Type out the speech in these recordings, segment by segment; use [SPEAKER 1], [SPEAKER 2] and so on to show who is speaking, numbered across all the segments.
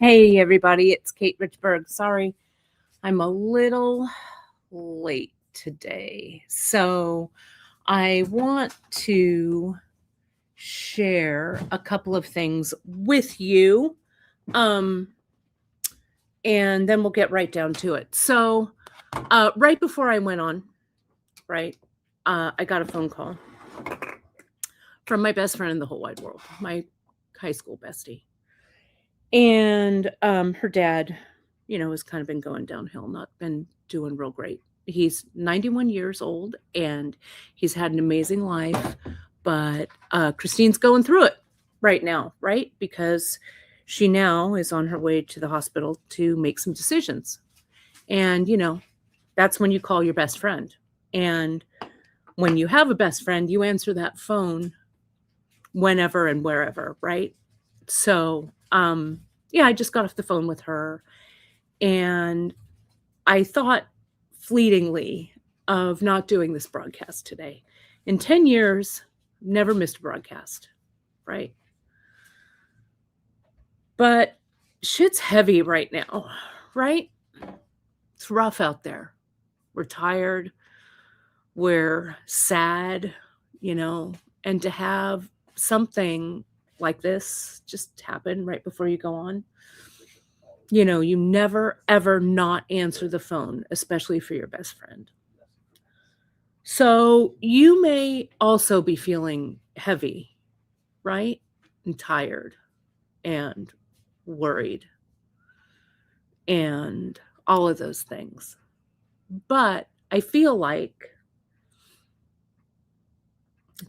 [SPEAKER 1] Hey everybody, it's Kate Richburg. Sorry, I'm a little late today. So I want to share a couple of things with you. And then we'll get right down to it. So right before I went on, I got a phone call from my best friend in the whole wide world, my high school bestie. And her dad, has kind of been going downhill, not been doing real great. He's 91 years old and he's had an amazing life, but Christine's going through it right now, right? Because she now is on her way to the hospital to make some decisions. And, that's when you call your best friend. And when you have a best friend, you answer that phone whenever and wherever, right? So, I just got off the phone with her and I thought fleetingly of not doing this broadcast today. In 10 years, never missed a broadcast, right? But shit's heavy right now, right? It's rough out there. We're tired. We're sad, and to have something like this just happen right before you go on. You never, ever not answer the phone, especially for your best friend. So you may also be feeling heavy, right? And tired and worried and all of those things. But I feel like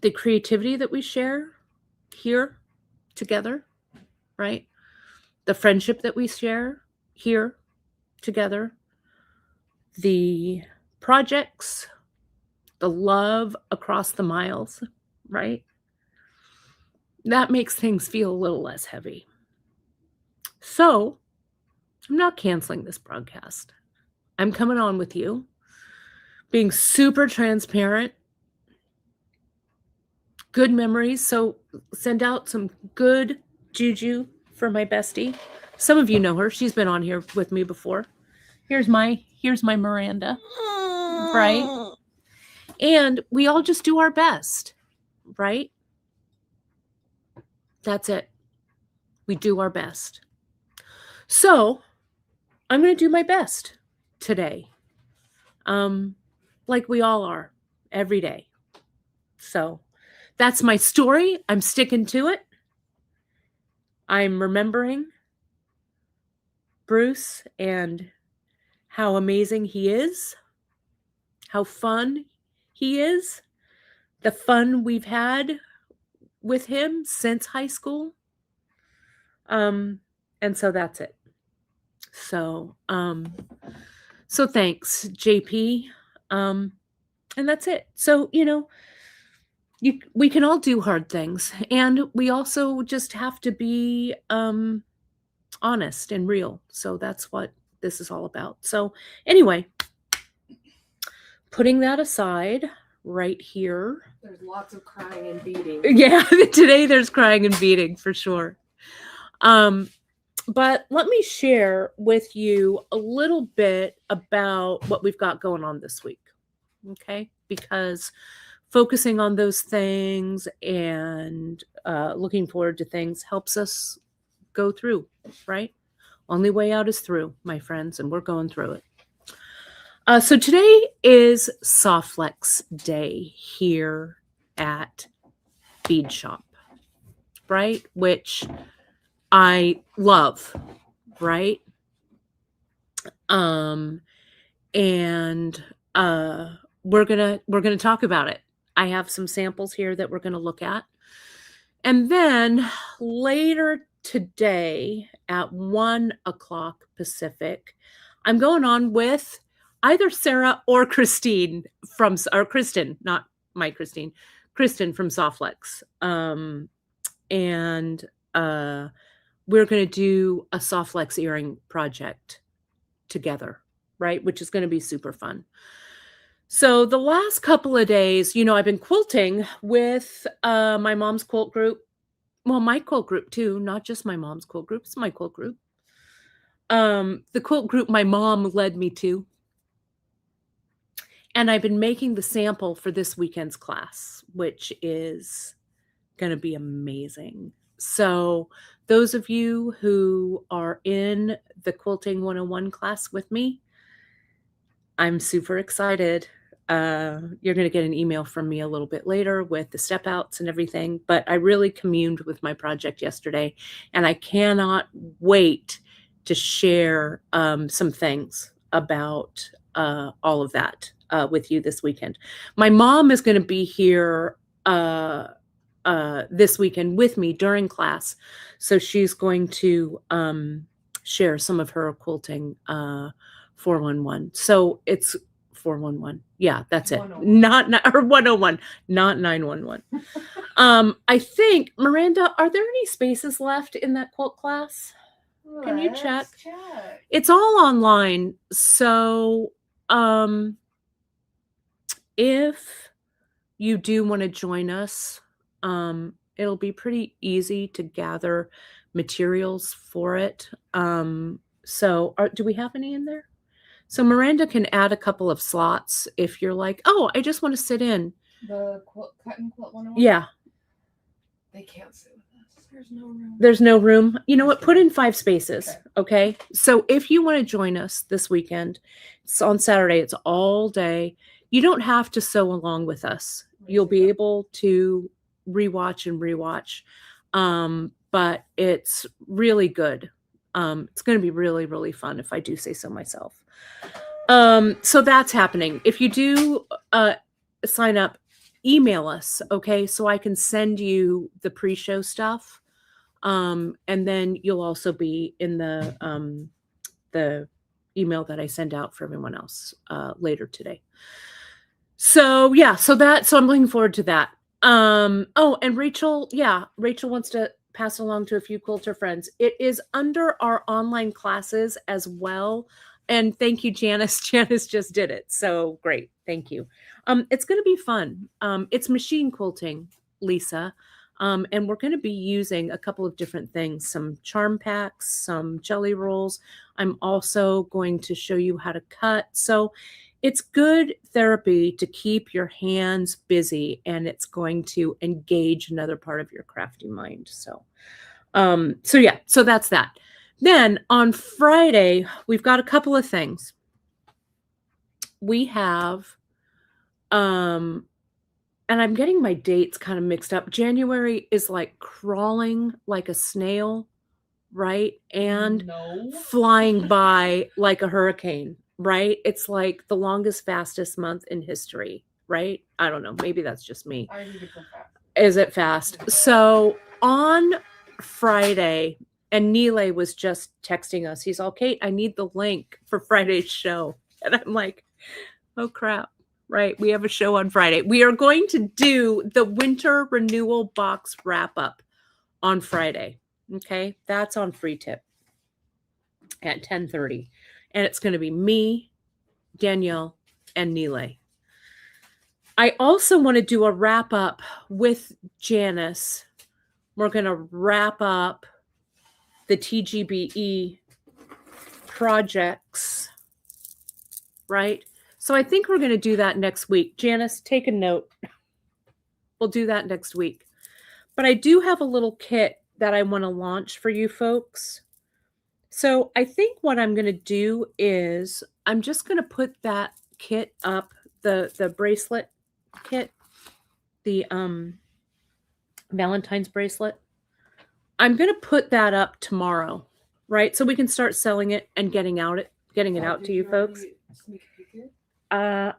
[SPEAKER 1] the creativity that we share here together, right? The friendship that we share here together, the projects, the love across the miles, right? That makes things feel a little less heavy. So I'm not canceling this broadcast. I'm coming on with you, being super transparent, good memories. So send out some good juju for my bestie. Some of you know her. She's been on here with me before. Here's my Miranda, right? And we all just do our best, right? That's it. We do our best. So I'm going to do my best today. Like we all are every day. So that's my story. I'm sticking to it. I'm remembering Bruce and how amazing he is, how fun he is, the fun we've had with him since high school. And so that's it. So thanks, JP. And that's it. So, we can all do hard things, and we also just have to be honest and real. So that's what this is all about. So anyway, putting that aside right here.
[SPEAKER 2] There's lots of crying and beating.
[SPEAKER 1] Yeah, today there's crying and beating for sure. But let me share with you a little bit about what we've got going on this week. Okay? Because focusing on those things and looking forward to things helps us go through, right? Only way out is through, my friends, and we're going through it. So today is Sift Flex Day here at Beadshop, right? Which I love, right? And we're gonna talk about it. I have some samples here that we're gonna look at. And then later today at 1:00 Pacific, I'm going on with either Sarah or Kristen, not my Christine, Kristen from Sift Flex. And we're going to do a Sift Flex earring project together, right? Which is going to be super fun. So the last couple of days, I've been quilting with my mom's quilt group. Well, my quilt group too, not just my mom's quilt group. It's my quilt group. the quilt group my mom led me to. And I've been making the sample for this weekend's class, which is going to be amazing. So those of you who are in the Quilting 101 class with me, I'm super excited. You're going to get an email from me a little bit later with the step outs and everything, but I really communed with my project yesterday, and I cannot wait to share some things about all of that with you this weekend. My mom is going to be here this weekend with me during class, so she's going to share some of her quilting 411. So it's 411. Yeah, that's it.
[SPEAKER 2] 101.
[SPEAKER 1] Not or 101, not 911. I think, Miranda, are there any spaces left in that quilt class? Can you check? It's all online. So if you do want to join us, it'll be pretty easy to gather materials for it. So do we have any in there? So Miranda can add a couple of slots if you're like, oh, I just want to sit in.
[SPEAKER 2] The cut and quilt 101?
[SPEAKER 1] Yeah.
[SPEAKER 2] They can't sit with us. There's no room.
[SPEAKER 1] There's no room. You know what? Put in 5 spaces. Okay. So if you want to join us this weekend, it's on Saturday. It's all day. You don't have to sew along with us. You'll be able to rewatch and rewatch. But it's really good. It's going to be really, really fun if I do say so myself. So that's happening. If you do sign up, email us, okay? So I can send you the pre-show stuff. And then you'll also be in the email that I send out for everyone else later today. So yeah, so I'm looking forward to that. Oh, and Rachel wants to pass along to a few quilter friends. It is under our online classes as well. And thank you, Janice. Janice just did it. So great. Thank you. It's going to be fun. It's machine quilting, Lisa. And we're going to be using a couple of different things, some charm packs, some jelly rolls. I'm also going to show you how to cut. So it's good therapy to keep your hands busy, and it's going to engage another part of your crafty mind. So that's that. Then on Friday, we've got a couple of things. We have, and I'm getting my dates kind of mixed up. January is like crawling like a snail, right? And flying by like a hurricane, right? It's like the longest, fastest month in history, right? I don't know. Maybe that's just me. Is it fast? So on Friday, and Neelay was just texting us. He's all, Kate, I need the link for Friday's show. And I'm like, oh, crap. Right. We have a show on Friday. We are going to do the winter renewal box wrap up on Friday. Okay. That's on Free Tip at 10:30. And it's going to be me, Danielle, and Neelay. I also want to do a wrap up with Janice. We're going to wrap up the TGBE projects, right? So I think we're going to do that next week. Janice, take a note. We'll do that next week. But I do have a little kit that I want to launch for you folks. So I think what I'm going to do is I'm just going to put that kit up, the bracelet kit, the Valentine's bracelet. I'm going to put that up tomorrow, right? So we can start selling it and getting it out to you folks. I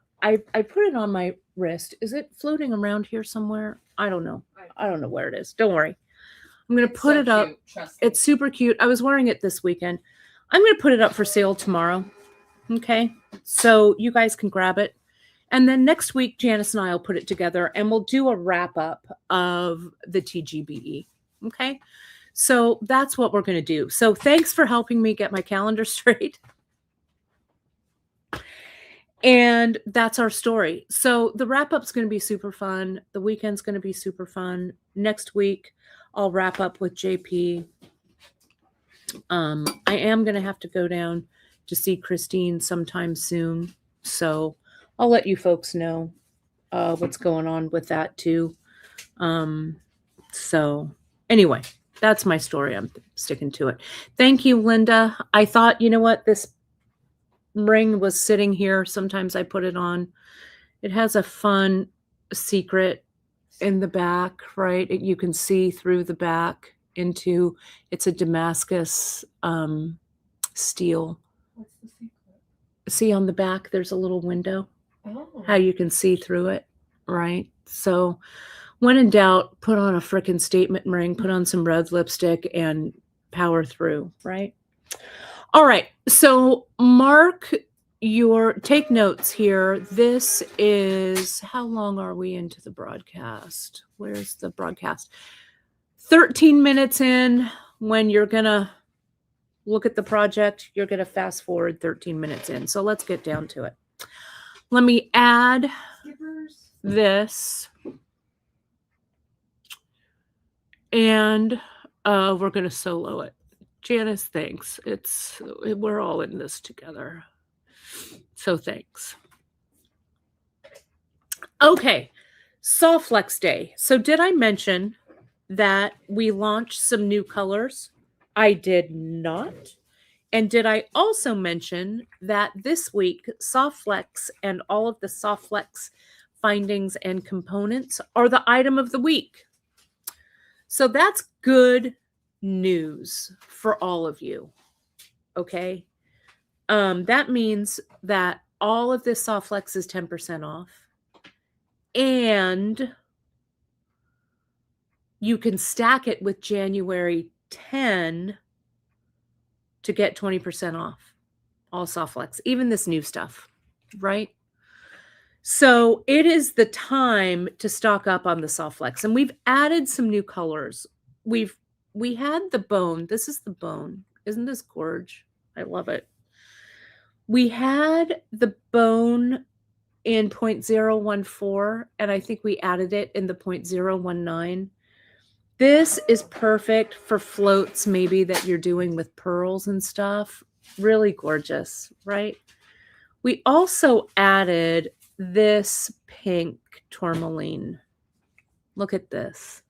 [SPEAKER 1] put it on my wrist. Is it floating around here somewhere? I don't know. I don't know where it is. Don't worry. I'm going to put it up. It's super cute. I was wearing it this weekend. I'm going to put it up for sale tomorrow. Okay. So you guys can grab it. And then next week, Janice and I will put it together and we'll do a wrap up of the TGBE. Okay. So that's what we're going to do. So thanks for helping me get my calendar straight. And that's our story. So the wrap up's going to be super fun. The weekend's going to be super fun. Next week, I'll wrap up with JP. I am going to have to go down to see Christine sometime soon. So I'll let you folks know what's going on with that too. So anyway, that's my story. I'm sticking to it. Thank you, Linda. I thought, you know what, this ring was sitting here. Sometimes I put it on. It has a fun secret in the back, right? You can see through the back into, it's a Damascus steel.
[SPEAKER 2] What's the secret?
[SPEAKER 1] See on the back, there's a little window.
[SPEAKER 2] Oh.
[SPEAKER 1] How you can see through it, right? So when in doubt, put on a frickin' statement ring, put on some red lipstick, and power through, right? All right. So mark take notes here. This is, how long are we into the broadcast? Where's the broadcast? 13 minutes in. When you're going to look at the project, you're going to fast forward 13 minutes in. So let's get down to it. Let me add this. And we're going to solo it. Janice, thanks. We're all in this together. So thanks. Okay. Sift Flex Day. So did I mention that we launched some new colors? I did not. And did I also mention that this week, Sift Flex and all of the Sift Flex findings and components are the item of the week? So that's good news for all of you. Okay. That means that all of this Sift Flex is 10% off. And you can stack it with January 10 to get 20% off all Sift Flex, even this new stuff, right? So it is the time to stock up on the Sift Flex. And we've added some new colors. We had the bone. This is the bone. Isn't this gorge? I love it. We had the bone in 0.014, and I think we added it in the 0.019. This is perfect for floats maybe that you're doing with pearls and stuff. Really gorgeous, right? We also added this pink tourmaline. Look at this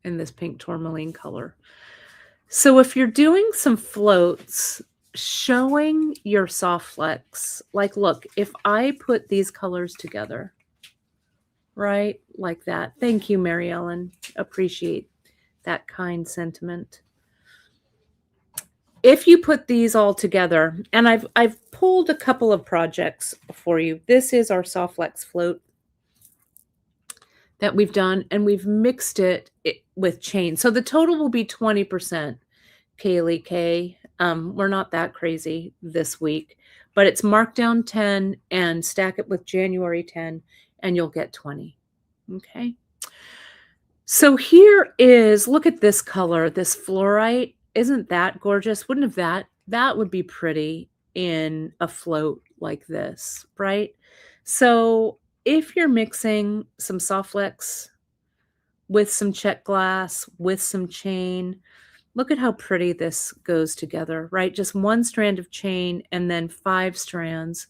[SPEAKER 1] in this pink tourmaline color. So if you're doing some floats, showing your Sift Flex, like, look, if I put these colors together, right, like that. Thank you, Mary Ellen. Appreciate that kind sentiment. If you put these all together, and I've pulled a couple of projects for you. This is our Sift Flex float that we've done, and we've mixed it with chain. So the total will be 20%, Kaylee K. We're not that crazy this week, but it's markdown 10 and stack it with January 10, and you'll get 20. Okay. So here is, look at this color, this fluorite. Isn't that gorgeous? Wouldn't have that would be pretty in a float like this, right? So if you're mixing some Sift Flex with some check glass, with some chain, look at how pretty this goes together, right? Just one strand of chain and then 5 strands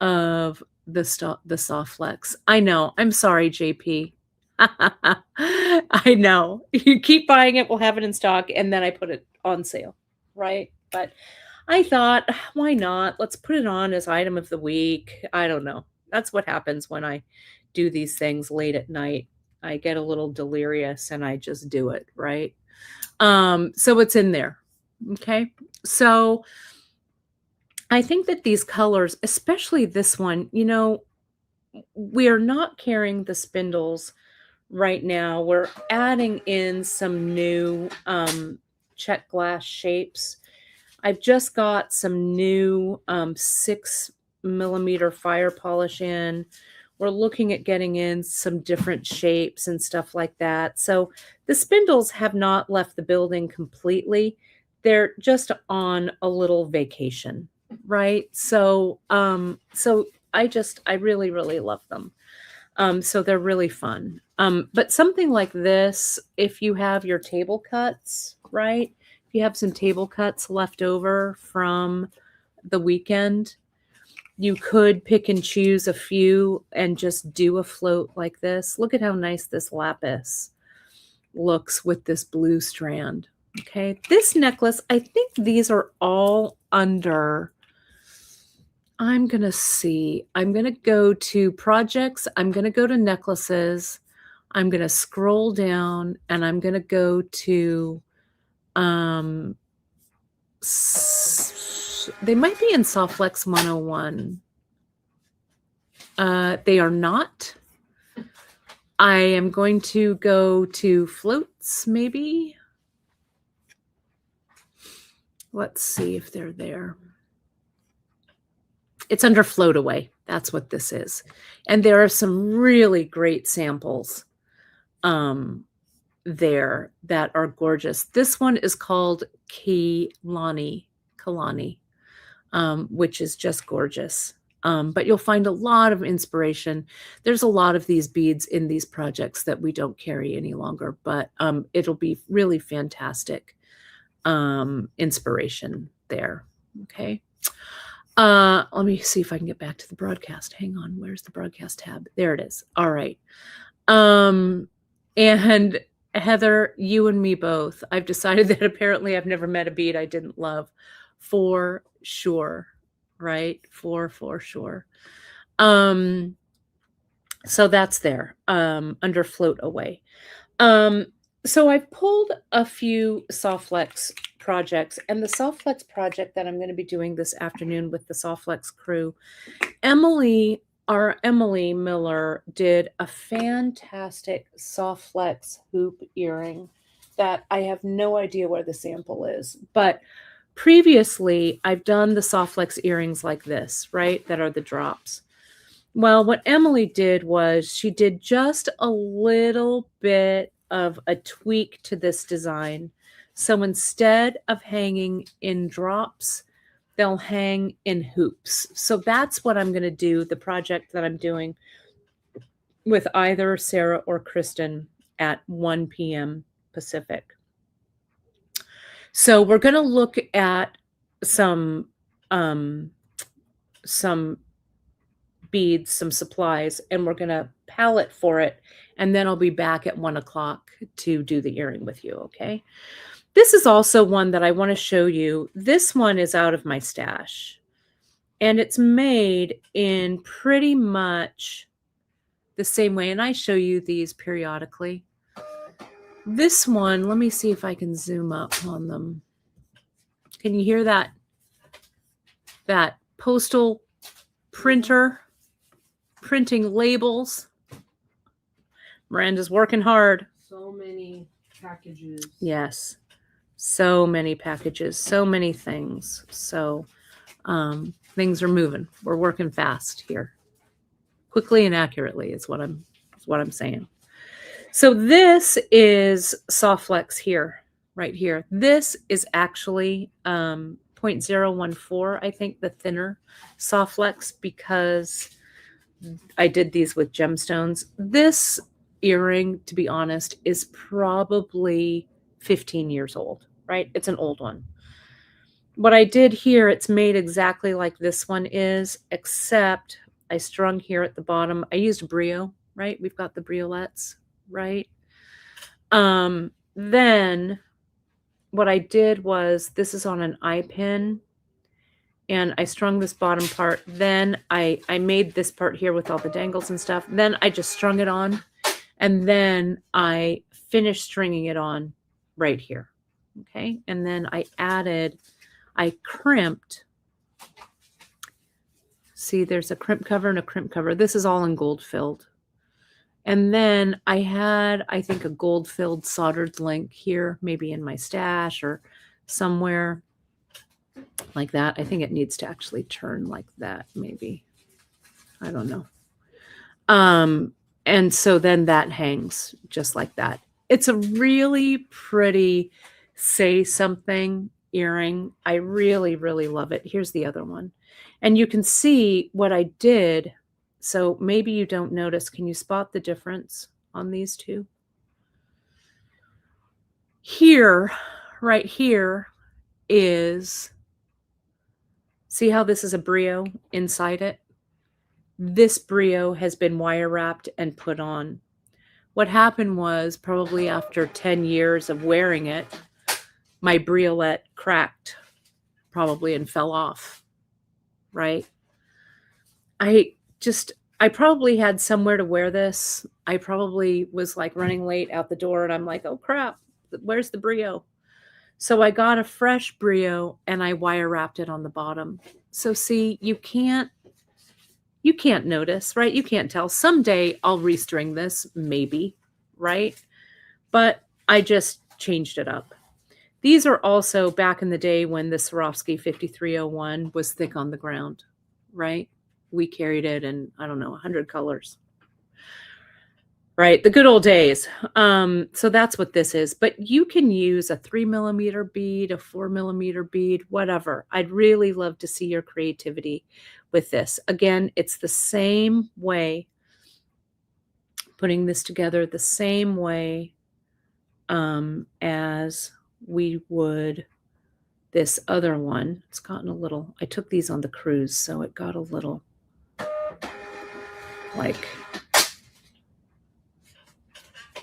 [SPEAKER 1] of the Sift Flex. I know. I'm sorry, JP. I know. You keep buying it, we'll have it in stock, and then I put it on sale, right? But I thought, why not? Let's put it on as item of the week. I don't know. That's what happens when I do these things late at night. I get a little delirious and I just do it, right? So it's in there. Okay. So I think that these colors, especially this one, you know, we are not carrying the spindles right now. We're adding in some new check glass shapes. I've just got some new 6mm fire polish in. We're looking at getting in some different shapes and stuff like that. So the spindles have not left the building completely. They're just on a little vacation, right? So I really, really love them. So they're really fun. But something like this, if you have your table cuts, right, If you have some table cuts left over from the weekend, you could pick and choose a few and just do a float like this. Look at how nice this lapis looks with this blue strand. Okay, this necklace, I think these are all under, I'm going to see. I'm going to go to projects. I'm going to go to necklaces. I'm going to scroll down and I'm going to go to, they might be in Soft Flex 101. They are not. I am going to go to floats, maybe. Let's see if they're there. It's under Float Away. That's what this is. And there are some really great samples there that are gorgeous. This one is called Kalani, which is just gorgeous. But you'll find a lot of inspiration. There's a lot of these beads in these projects that we don't carry any longer, but it'll be really fantastic inspiration there. Okay. Let me see if I can get back to the broadcast. Hang on. Where's the broadcast tab? There it is. All right. And Heather, you and me both. I've decided that apparently I've never met a bead I didn't love, for sure. Right? For sure. So that's there, under Float Away. So I've pulled a few Soft Flex projects, and the Soft Flex project that I'm going to be doing this afternoon with the Soft Flex crew, Emily Miller did a fantastic Soft Flex hoop earring that I have no idea where the sample is, but previously I've done the Soft Flex earrings like this, right? That are the drops. Well, what Emily did was she did just a little bit of a tweak to this design. So instead of hanging in drops, they'll hang in hoops. So that's what I'm going to do, the project that I'm doing with either Sarah or Kristen at 1 p.m. Pacific. So we're going to look at some beads, some supplies, and we're going to palette for it. And then I'll be back at 1 o'clock to do the earring with you. Okay. This is also one that I want to show you. This one is out of my stash, and it's made in pretty much the same way. And I show you these periodically. This one, let me see if I can zoom up on them. Can you hear that? That postal printer printing labels. Miranda's working hard.
[SPEAKER 2] So many packages.
[SPEAKER 1] Yes. So many packages, so many things. So things are moving. We're working fast here. Quickly and accurately is what I'm saying. So this is Soft Flex here, right here. This is actually 0.014, I think, the thinner Soft Flex, because I did these with gemstones. This earring, to be honest, is probably 15 years old, right? It's an old one. What I did here, it's made exactly like this one is, except I strung here at the bottom. I used brio, right? We've got the briolets, right? Then what I did was, this is on an eye pin, and I strung this bottom part. Then I made this part here with all the dangles and stuff. Then I just strung it on, and then I finished stringing it on right here. Okay. And then I crimped. See, there's a crimp cover and a crimp cover. This is all in gold filled. And then I had, I think, a gold filled soldered link here, maybe in my stash or somewhere like that. I think it needs to actually turn like that, maybe. I don't know. And so then that hangs just like that. It's a really pretty Say Something earring. I really, really love it. Here's the other one. And you can see what I did. So maybe you don't notice. Can you spot the difference on these two? Here, right here is, see how this is a brio inside it? This brio has been wire wrapped and put on. What happened was, probably after 10 years of wearing it, my briolet cracked probably and fell off, right? I probably had somewhere to wear this. I probably was like running late out the door and I'm like, oh crap, where's the brio? So I got a fresh brio and I wire wrapped it on the bottom. So see, you can't notice, right? You can't tell. Someday I'll restring this, maybe, right? But I just changed it up. These are also back in the day when the Swarovski 5301 was thick on the ground, right? We carried it in, I don't know, 100 colors. Right, the good old days. So that's what this is. But you can use a 3mm bead, a 4mm bead, whatever. I'd really love to see your creativity with this. Again, it's the same way, putting this together the same way as we would this other one. It's gotten a little, I took these on the cruise, so it got a little like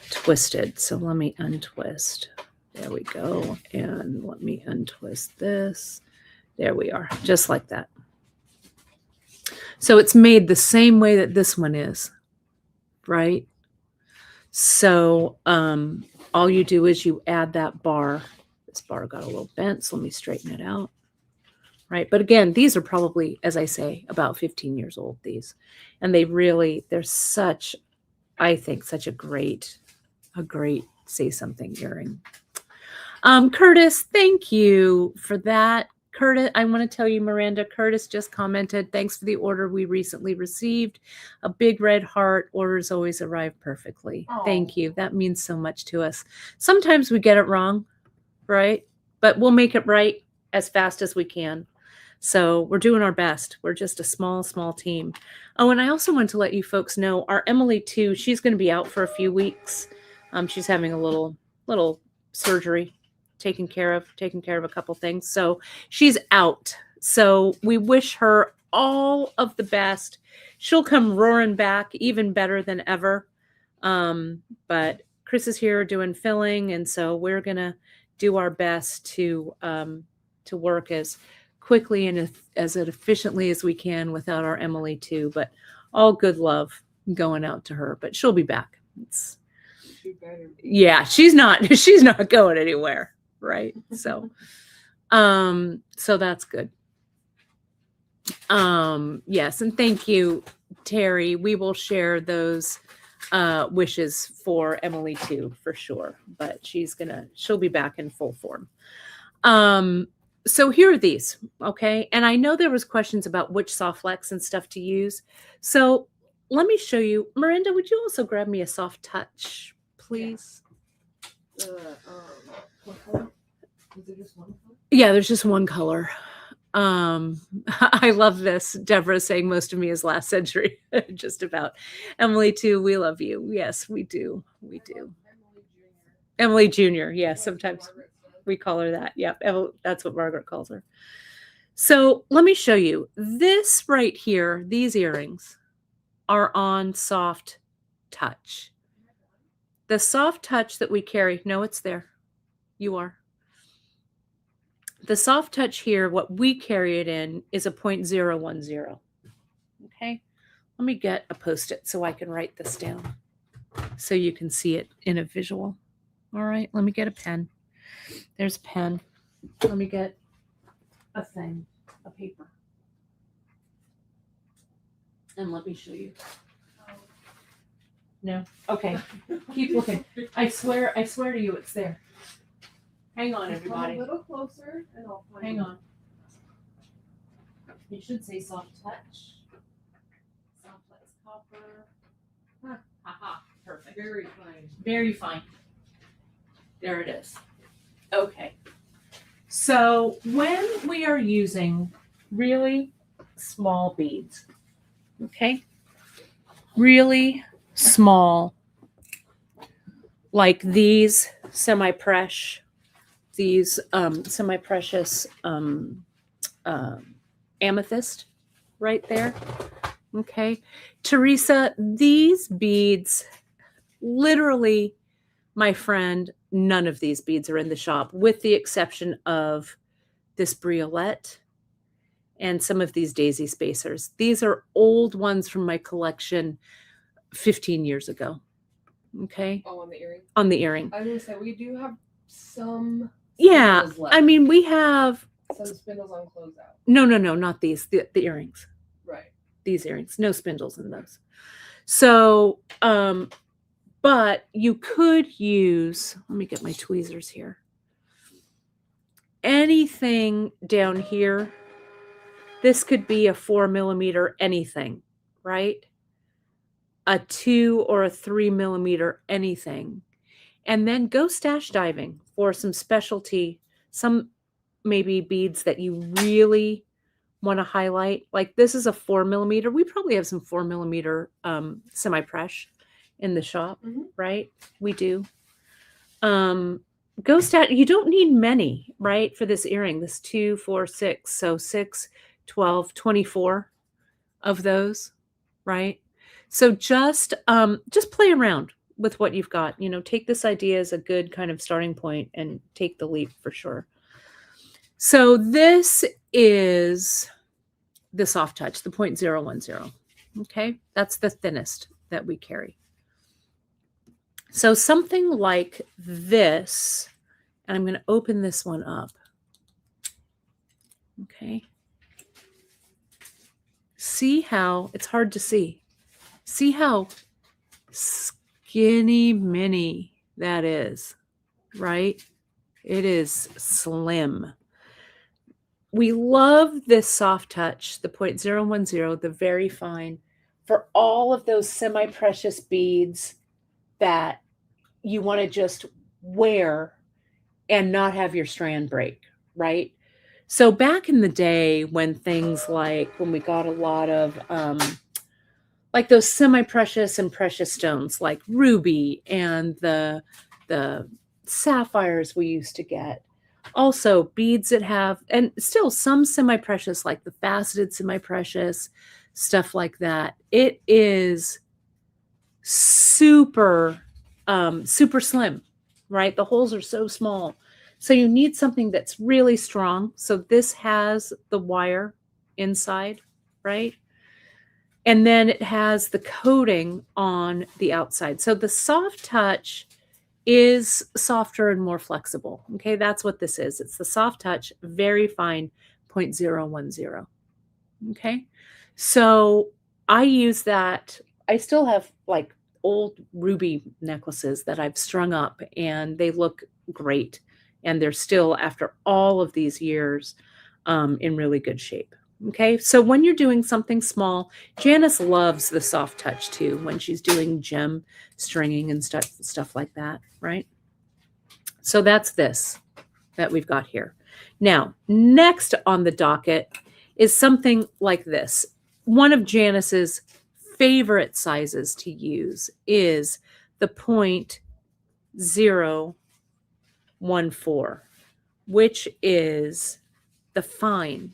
[SPEAKER 1] twisted. So let me untwist. There we go. And let me untwist this. There we are. Just like that. So it's made the same way that this one is, right? So all you do is you add that bar. This bar got a little bent, so let me straighten it out. Right. But again, these are probably, as I say, about 15 years old, these. And they're such, I think, such a great say something earring. Curtis, thank you for that. Curtis, I want to tell you, Miranda, Curtis just commented, thanks for the order we recently received. A big red heart. Orders always arrive perfectly. Aww. Thank you. That means so much to us. Sometimes we get it wrong, right? But we'll make it right as fast as we can. So we're doing our best. We're just a small team. Oh, and I also want to let you folks know our Emily too, she's going to be out for a few weeks. She's having a little surgery, taking care of a couple things. So she's out. So we wish her all of the best. She'll come roaring back even better than ever. But Chris is here doing filling. And so we're going to do our best to work as quickly and as efficiently as we can without our Emily too. But all good love going out to her, but she'll be back. Yeah, she's not going anywhere, right? So so that's good. Yes, and thank you, Terry. We will share those wishes for Emily too, for sure, but she'll be back in full form. So here are these, okay? And I know there was questions about which Soft Flex and stuff to use. So let me show you. Miranda, would you also grab me a Soft Touch, please?
[SPEAKER 2] What color? Is there just one color?
[SPEAKER 1] Yeah, there's just one color. I love this. Deborah saying most of me is last century, just about. Emily too, we love you. Yes, we do. We do. Emily Jr. Yes, sometimes we call her that. Yep, that's what Margaret calls her. So let me show you. This right here, these earrings are on Soft Touch. The Soft Touch that we carry, no, it's there. You are. The Soft Touch here, what we carry it in is a 0.010. Okay, let me get a Post-it so I can write this down so you can see it in a visual. All right, let me get a pen. There's a pen. Let me get a paper. And let me show you. No? Okay. Keep looking. I swear to you it's there. Hang on, everybody.
[SPEAKER 2] Come a little closer and I'll find
[SPEAKER 1] Hang on. It should say Soft Touch. Soft Flex Copper. Huh. Aha. Perfect.
[SPEAKER 2] Very fine.
[SPEAKER 1] Very fine. There it is. Okay. So when we are using really small beads, okay? Really small, like these semi-fresh these semi-precious amethyst right there. Okay. Teresa, these beads, literally, my friend, none of these beads are in the shop, with the exception of this briolette and some of these daisy spacers. These are old ones from my collection 15 years ago. Okay.
[SPEAKER 2] Oh, on the earring?
[SPEAKER 1] On the earring.
[SPEAKER 2] I was going to say, we do have some
[SPEAKER 1] Yeah.
[SPEAKER 2] spindles left.
[SPEAKER 1] I mean, we have
[SPEAKER 2] Some spindles on closeout.
[SPEAKER 1] no, not these, the earrings.
[SPEAKER 2] Right.
[SPEAKER 1] These earrings, no spindles in those. So, but you could use, let me get my tweezers here. Anything down here, this could be a 4mm anything, right? A 2 or a 3mm anything. And then go stash diving for some specialty, some maybe beads that you really want to highlight. Like this is a 4mm. We probably have some 4mm semi-fresh in the shop, right? We do. Go stash. You don't need many, right? For this earring, this 2, 4, 6. So 6, 12, 24 of those, right? So just play around with what you've got. You know, take this idea as a good kind of starting point and take the leap for sure. So this is the soft touch, the 0.010. Okay, that's the thinnest that we carry. So something like this, and I'm going to open this one up. Okay. See how it's hard to see. See how skinny mini that is, right? It is slim. We love this soft touch, the 0.010, the very fine, for all of those semi-precious beads that you want to just wear and not have your strand break, right? So back in the day when things like, when we got a lot of like those semi-precious and precious stones like ruby and the sapphires we used to get. Also beads that have, and still some semi-precious like the faceted semi-precious, stuff like that. It is super, super slim, right? The holes are so small. So you need something that's really strong. So this has the wire inside, right? And then it has the coating on the outside. So the soft touch is softer and more flexible. Okay, that's what this is. It's the soft touch, very fine 0.010. Okay, so I use that. I still have like old ruby necklaces that I've strung up and they look great. And they're still, after all of these years, in really good shape. Okay, so when you're doing something small, Janice loves the soft touch too when she's doing gem stringing and stuff like that, right? So that's this that we've got here. Now, next on the docket is something like this. One of Janice's favorite sizes to use is the 0.014, which is the fine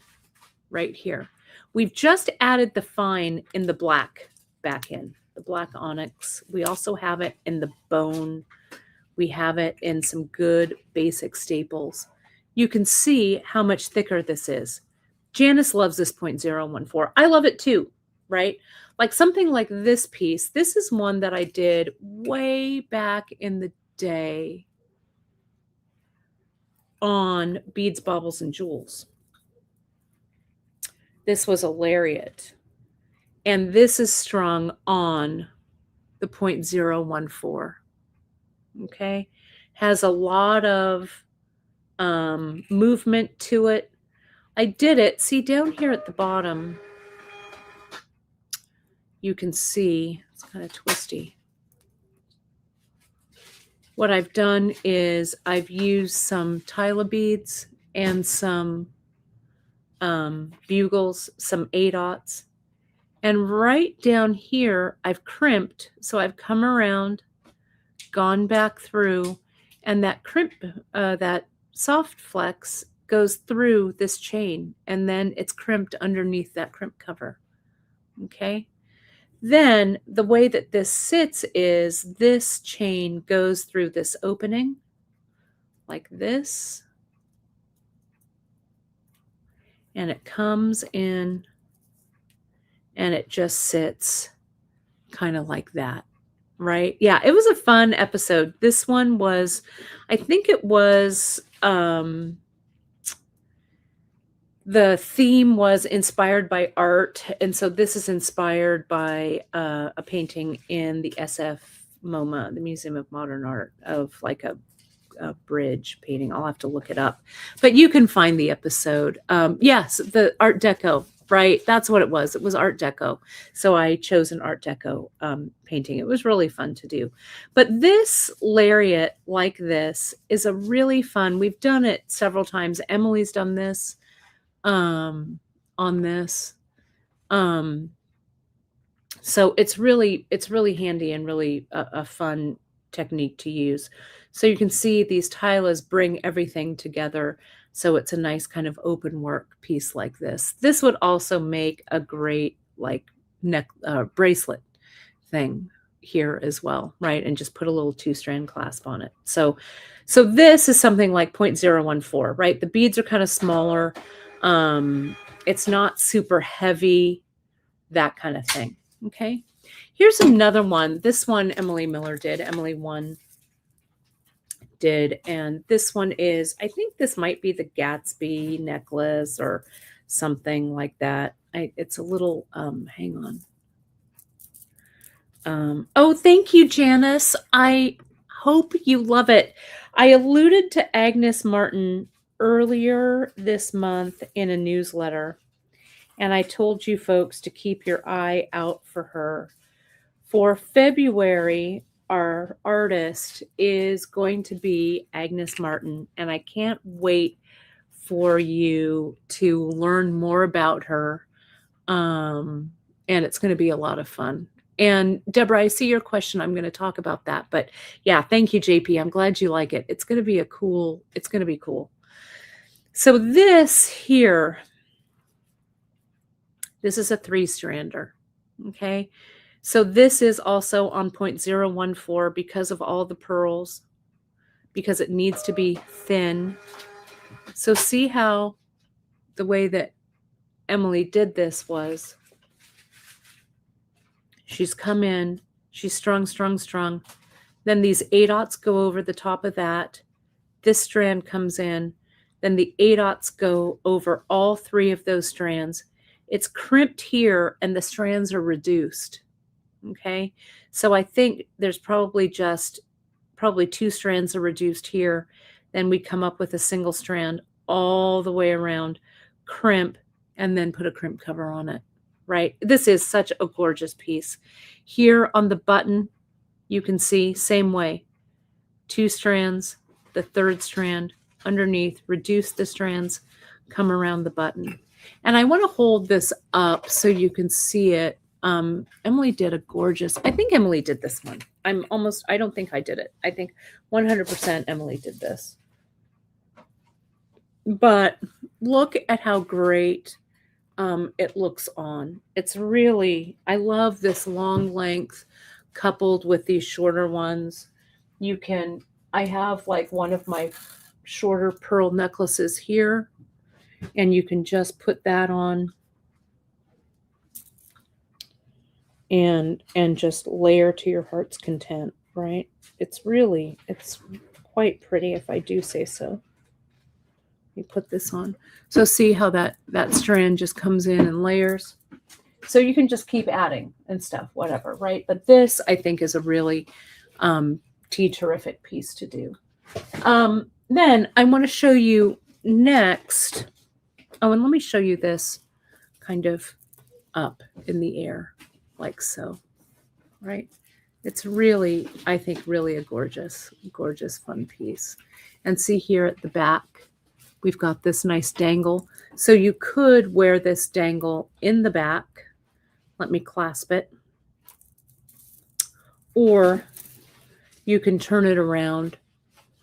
[SPEAKER 1] right here. We've just added the fine in the black back in, the black onyx. We also have it in the bone. We have it in some good basic staples. You can see how much thicker this is. Janice loves this 0.014. I love it too, right? Like something like this piece. This is one that I did way back in the day on Beads, Baubles, and Jewels. This was a lariat. And this is strung on the 0.014. Okay. Has a lot of movement to it. I did it. See down here at the bottom, you can see it's kind of twisty. What I've done is I've used some Tyla beads and some bugles, some 8/0s. And right down here, I've crimped. So I've come around, gone back through, and that crimp, that Sift Flex goes through this chain and then it's crimped underneath that crimp cover. Okay. Then the way that this sits is this chain goes through this opening like this, and it comes in and it just sits kind of like that, right? Yeah, it was a fun episode. This one was, I think it was, the theme was inspired by art. And so this is inspired by a painting in the SF MoMA, the Museum of Modern Art, of like a bridge painting. I'll have to look it up, but you can find the episode. Yes, the Art Deco, right? That's what it was. It was Art Deco. So I chose an Art Deco painting. It was really fun to do. But this lariat like this is a really fun, we've done it several times. Emily's done this on this. So it's really handy and really a fun technique to use. So you can see these tilas bring everything together. So it's a nice kind of open work piece like this. This would also make a great like neck bracelet thing here as well, right? And just put a little 2-strand clasp on it. So this is something like 0.014, right? The beads are kind of smaller. It's not super heavy, that kind of thing. Okay. Here's another one. This one Emily Miller did. Emily 1 did. And this one is, I think this might be the Gatsby necklace or something like that. It's a little, hang on. Oh, thank you, Janice. I hope you love it. I alluded to Agnes Martin earlier this month in a newsletter, and I told you folks to keep your eye out for her. For February, our artist is going to be Agnes Martin, and I can't wait for you to learn more about her. And it's going to be a lot of fun. And Deborah, I see your question. I'm going to talk about that. But yeah, thank you, JP. I'm glad you like it. It's going to be cool. So this here, this is a 3-strander. Okay. So this is also on 0.014 because of all the pearls, because it needs to be thin. So see how the way that Emily did this was, she's come in, she's strung. Then these 8/0 go over the top of that. This strand comes in. Then the 8/0 go over all 3 of those strands. It's crimped here and the strands are reduced. Okay. So I think there's probably 2 strands are reduced here. Then we come up with a single strand all the way around, crimp, and then put a crimp cover on it. Right? This is such a gorgeous piece. Here on the button, you can see same way, 2 strands, the 3rd strand underneath, reduce the strands, come around the button. And I want to hold this up so you can see it. Emily did a gorgeous, I think Emily did this one. I don't think I did it. I think 100% Emily did this. But look at how great it looks on. It's really, I love this long length coupled with these shorter ones. I have like one of my shorter pearl necklaces here, and you can just put that on and just layer to your heart's content, right? It's quite pretty, if I do say so. You put this on. So see how that strand just comes in and layers. So you can just keep adding and stuff, whatever, right? But this, I think, is a really terrific piece to do. Then I want to show you next. Oh, and let me show you this kind of up in the air, like so, right? It's really, I think, really a gorgeous, fun piece. And see here at the back, we've got this nice dangle. So you could wear this dangle in the back. Let me clasp it. Or you can turn it around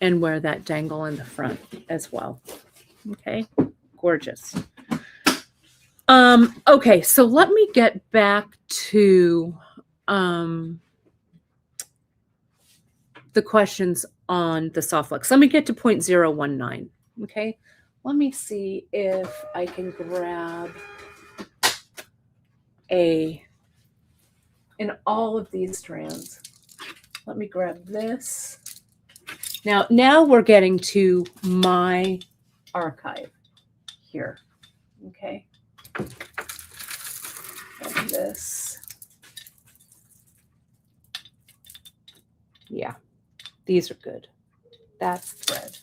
[SPEAKER 1] and wear that dangle in the front as well. Okay, gorgeous. Okay, so let me get back to the questions on the Soft Flex. Let me get to 0.019. Okay, let me see if I can grab in all of these strands. Let me grab this. Now we're getting to my archive here. Okay. And this. Yeah, these are good. That's thread.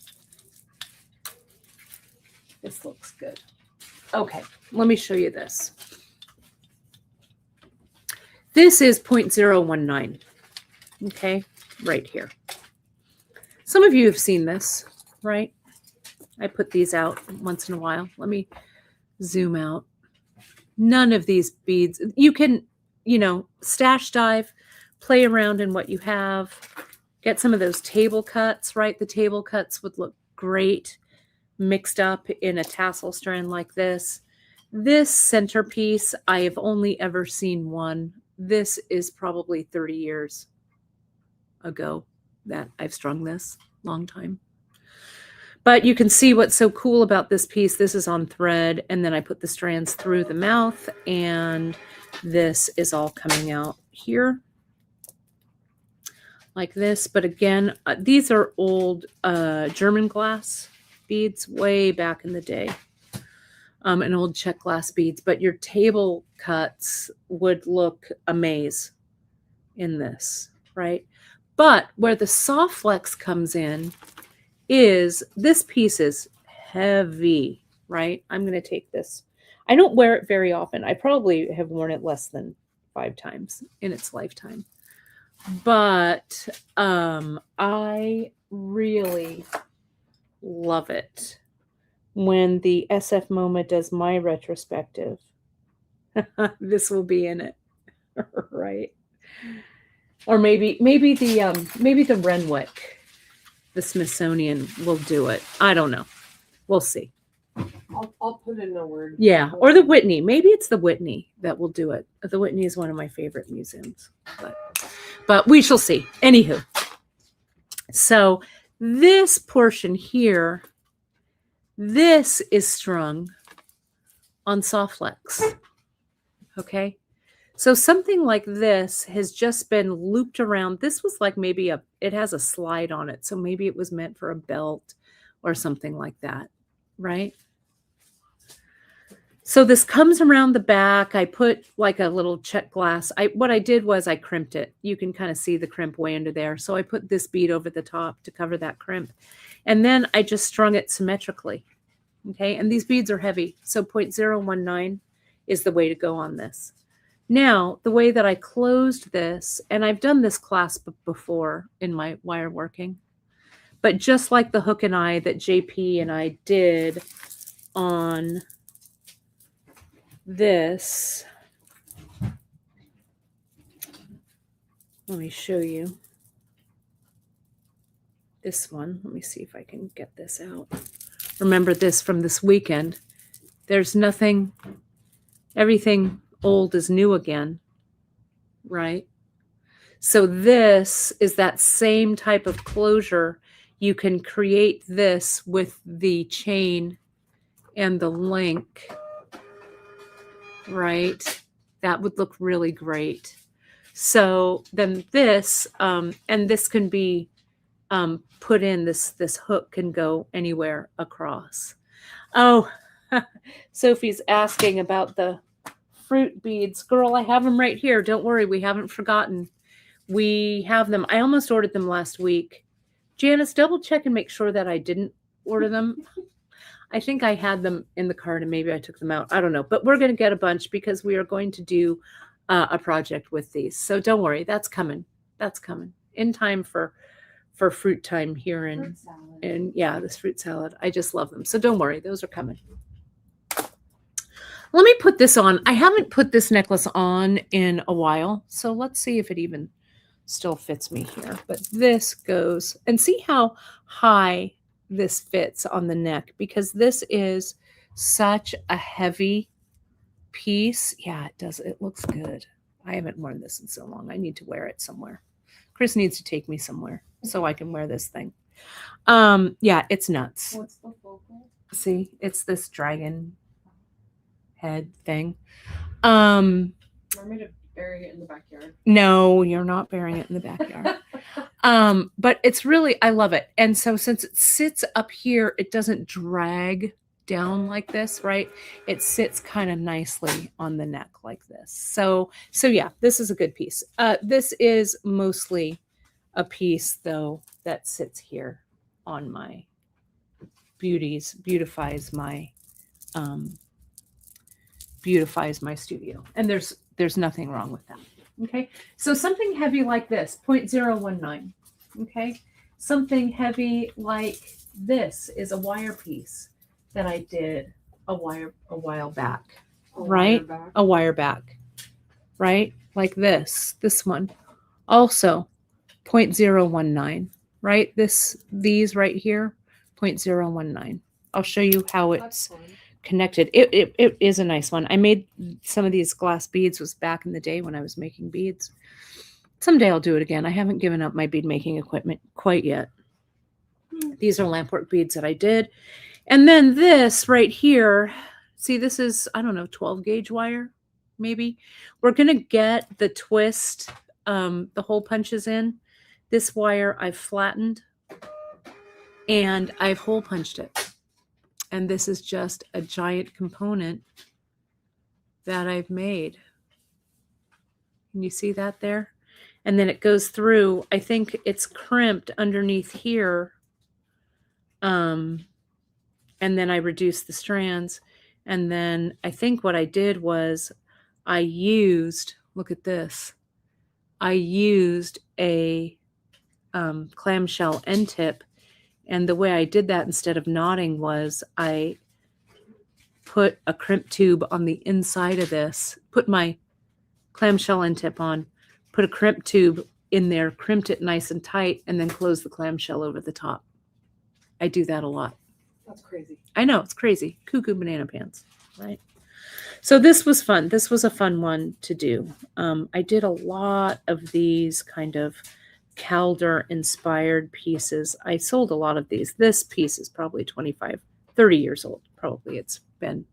[SPEAKER 1] This looks good. Okay, let me show you this. This is 0.019. Okay, right here. Some of you have seen this, right? I put these out once in a while. Let me zoom out. None of these beads, you can, stash dive, play around in what you have, get some of those table cuts, right? The table cuts would look great mixed up in a tassel strand like this. This centerpiece, I have only ever seen one. This is probably 30 years ago that I've strung this, long time. But you can see what's so cool about this piece. This is on thread, and then I put the strands through the mouth, and this is all coming out here like this. But again, these are old German glass beads way back in the day, and old Czech glass beads. But your table cuts would look amaze in this, right? But where the Soft Flex comes in is this piece is heavy, right? I'm going to take this. I don't wear it very often. I probably have worn it less than 5 times in its lifetime. But I really love it when the SF MoMA does my retrospective. This will be in it, right? Or maybe the Renwick, the Smithsonian will do it. I don't know. We'll see.
[SPEAKER 2] I'll put in a word.
[SPEAKER 1] Yeah, or the Whitney. Maybe it's the Whitney that will do it. The Whitney is one of my favorite museums. But we shall see. Anywho. So this portion here, this is strung on Soft Flex. Okay. So something like this has just been looped around. This was like maybe it has a slide on it. So maybe it was meant for a belt or something like that, right? So this comes around the back. I put like a little check glass. What I did was I crimped it. You can kind of see the crimp way under there. So I put this bead over the top to cover that crimp. And then I just strung it symmetrically. Okay. And these beads are heavy. So 0.019 is the way to go on this. Now, the way that I closed this, and I've done this clasp before in my wire working, but just like the hook and eye that JP and I did on this, let me show you this one. Let me see if I can get this out. Remember this from this weekend. There's nothing, everything old is new again, right? So this is that same type of closure. You can create this with the chain and the link, right? That would look really great. So then this, and this can be put in, this hook can go anywhere across. Oh, Sophie's asking about the fruit beads. Girl, I have them right here. Don't worry, we haven't forgotten. We have them. I almost ordered them last week. Janice, double check and make sure that I didn't order them. I think I had them in the cart and maybe I took them out. I don't know. But we're going to get a bunch because we are going to do a project with these. So don't worry. That's coming. That's coming. In time for fruit time here and yeah, this fruit salad. I just love them. So don't worry. Those are coming. Let me put this on. I haven't put this necklace on in a while. So let's see if it even still fits me here. But this goes, and see how high this fits on the neck, because this is such a heavy piece. Yeah, it does. It looks good. I haven't worn this in so long. I need to wear it somewhere. Chris needs to take me somewhere so I can wear this thing. Yeah, it's nuts.
[SPEAKER 2] What's the focal?
[SPEAKER 1] See, it's this dragon head thing. Um,
[SPEAKER 2] Want me to bury it in the backyard?
[SPEAKER 1] no, you're not burying it in the backyard. But it's really, I love it. And so since it sits up here, it doesn't drag down like this, right? It sits kind of nicely on the neck like this. So yeah, this is a good piece. This is mostly a piece though that sits here on my beautifies my studio. And there's nothing wrong with that. Okay. So something heavy like this, 0.019. Okay. Something heavy like this is a wire piece that I did a while back. Right? A wire back. Right? Like this one. Also 0.019. Right? These right here, 0.019. I'll show you how it's connected. It is a nice one. I made some of these glass beads was back in the day when I was making beads. Someday I'll do it again. I haven't given up my bead making equipment quite yet. These are lampwork beads that I did. And then this right here, see, this is, I don't know, 12 gauge wire, maybe. We're going to get the twist, the hole punches in. This wire I've flattened and I've hole punched it. And this is just a giant component that I've made. Can you see that there? And then it goes through, I think it's crimped underneath here. And then I reduced the strands. And then I think what I did was I used, look at this. I used a clamshell end tip. And the way I did that instead of knotting was I put a crimp tube on the inside of this, put my clamshell end tip on, put a crimp tube in there, crimped it nice and tight, and then closed the clamshell over the top. I do that a lot.
[SPEAKER 2] That's crazy.
[SPEAKER 1] I know, it's crazy. Cuckoo banana pants, right? So this was fun. This was a fun one to do. I did a lot of these kind of Calder inspired pieces. I sold a lot of these. This piece is probably 25, 30 years old. Probably it's been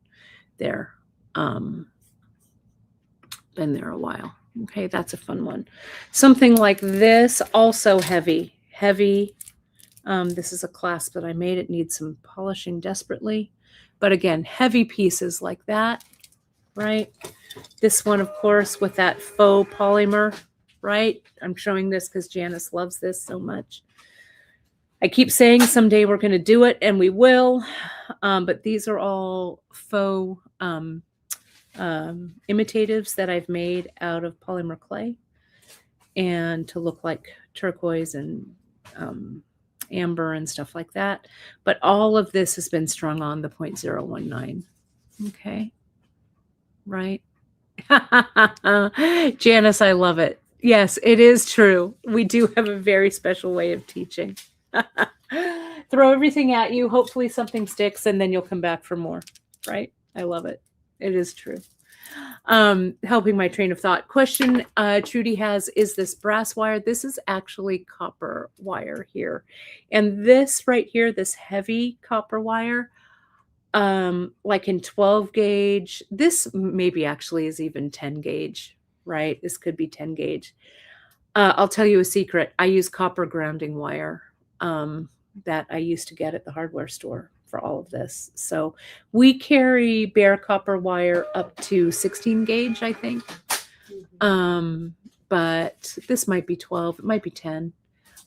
[SPEAKER 1] there a while. Okay, that's a fun one. Something like this, also heavy. This is a clasp that I made. It needs some polishing desperately. But again, heavy pieces like that, right? This one, of course, with that faux polymer, right? I'm showing this because Janice loves this so much. I keep saying someday we're going to do it, and we will. But these are all faux imitatives that I've made out of polymer clay and to look like turquoise and amber and stuff like that. But all of this has been strung on the 0.019. Okay. Right. Janice, I love it. Yes, it is true. We do have a very special way of teaching. Throw everything at you. Hopefully something sticks and then you'll come back for more. Right. I love it. It is true. Helping my train of thought. Question Trudy has, is this brass wire? This is actually copper wire here. And this right here, this heavy copper wire, like in 12 gauge, this maybe actually is even 10 gauge, right? This could be 10 gauge. I'll tell you a secret. I use copper grounding wire that I used to get at the hardware store for all of this. So we carry bare copper wire up to 16 gauge, I think. But this might be 12, it might be 10.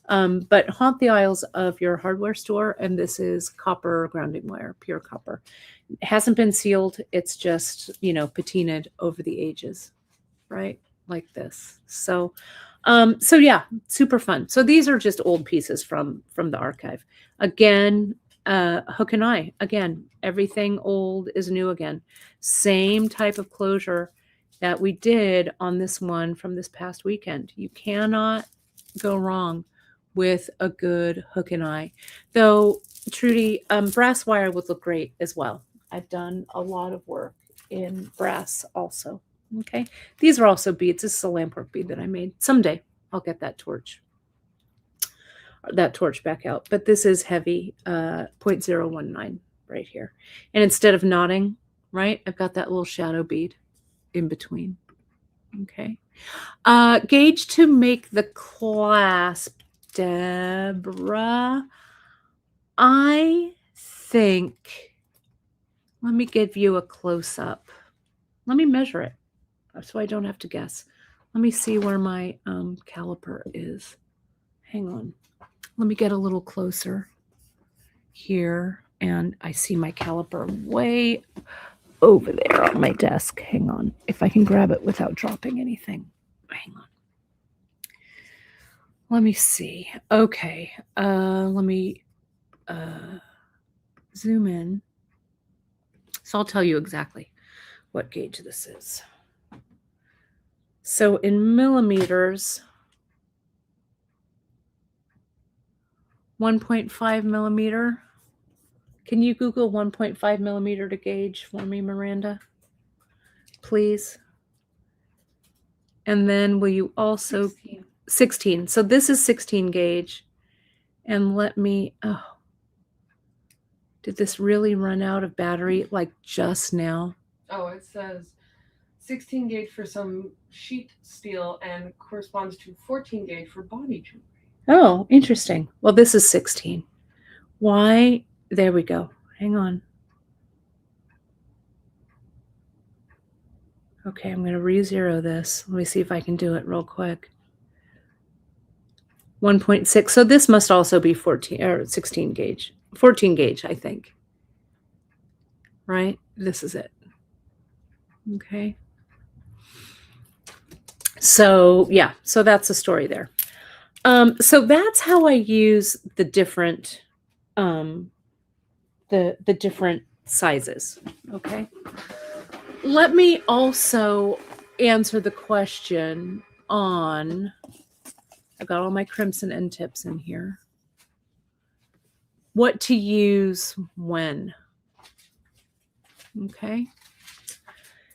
[SPEAKER 1] But haunt the aisles of your hardware store, and this is copper grounding wire, pure copper. It hasn't been sealed. It's just, patinaed over the ages, right? Like this. So yeah, super fun. So these are just old pieces from the archive. Again, hook and eye. Again, everything old is new again. Same type of closure that we did on this one from this past weekend. You cannot go wrong with a good hook and eye. Though, Trudy, brass wire would look great as well. I've done a lot of work in brass also. Okay. These are also beads. This is a lampwork bead that I made. Someday I'll get that torch back out. But this is heavy, 0.019 right here. And instead of knotting, right, I've got that little shadow bead in between. Okay. Gauge to make the clasp, Deborah. I think, let me give you a close-up. Let me measure it so I don't have to guess. Let me see where my caliper is. Hang on. Let me get a little closer here. And I see my caliper way over there on my desk. Hang on. If I can grab it without dropping anything. Hang on. Let me see. Okay. Let me zoom in. So I'll tell you exactly what gauge this is. So in millimeters, 1.5 millimeter. Can you Google 1.5 millimeter to gauge for me, Miranda? Please. And then will you also 16. So this is 16 gauge. And let me, did this really run out of battery like just now?
[SPEAKER 2] Oh, it says 16 gauge for some sheet steel and corresponds to 14 gauge for body jewelry.
[SPEAKER 1] Oh, interesting. Well, this is 16. Why? There we go. Hang on. Okay, I'm going to re-zero this. Let me see if I can do it real quick. 1.6. So this must also be 14 or 16 gauge. 14 gauge, I think. Right? This is it. Okay. So, yeah. So that's the story there. So that's how I use the different the different sizes. Okay. Let me also answer the question on, I've got all my crimson end tips in here. What to use when. Okay.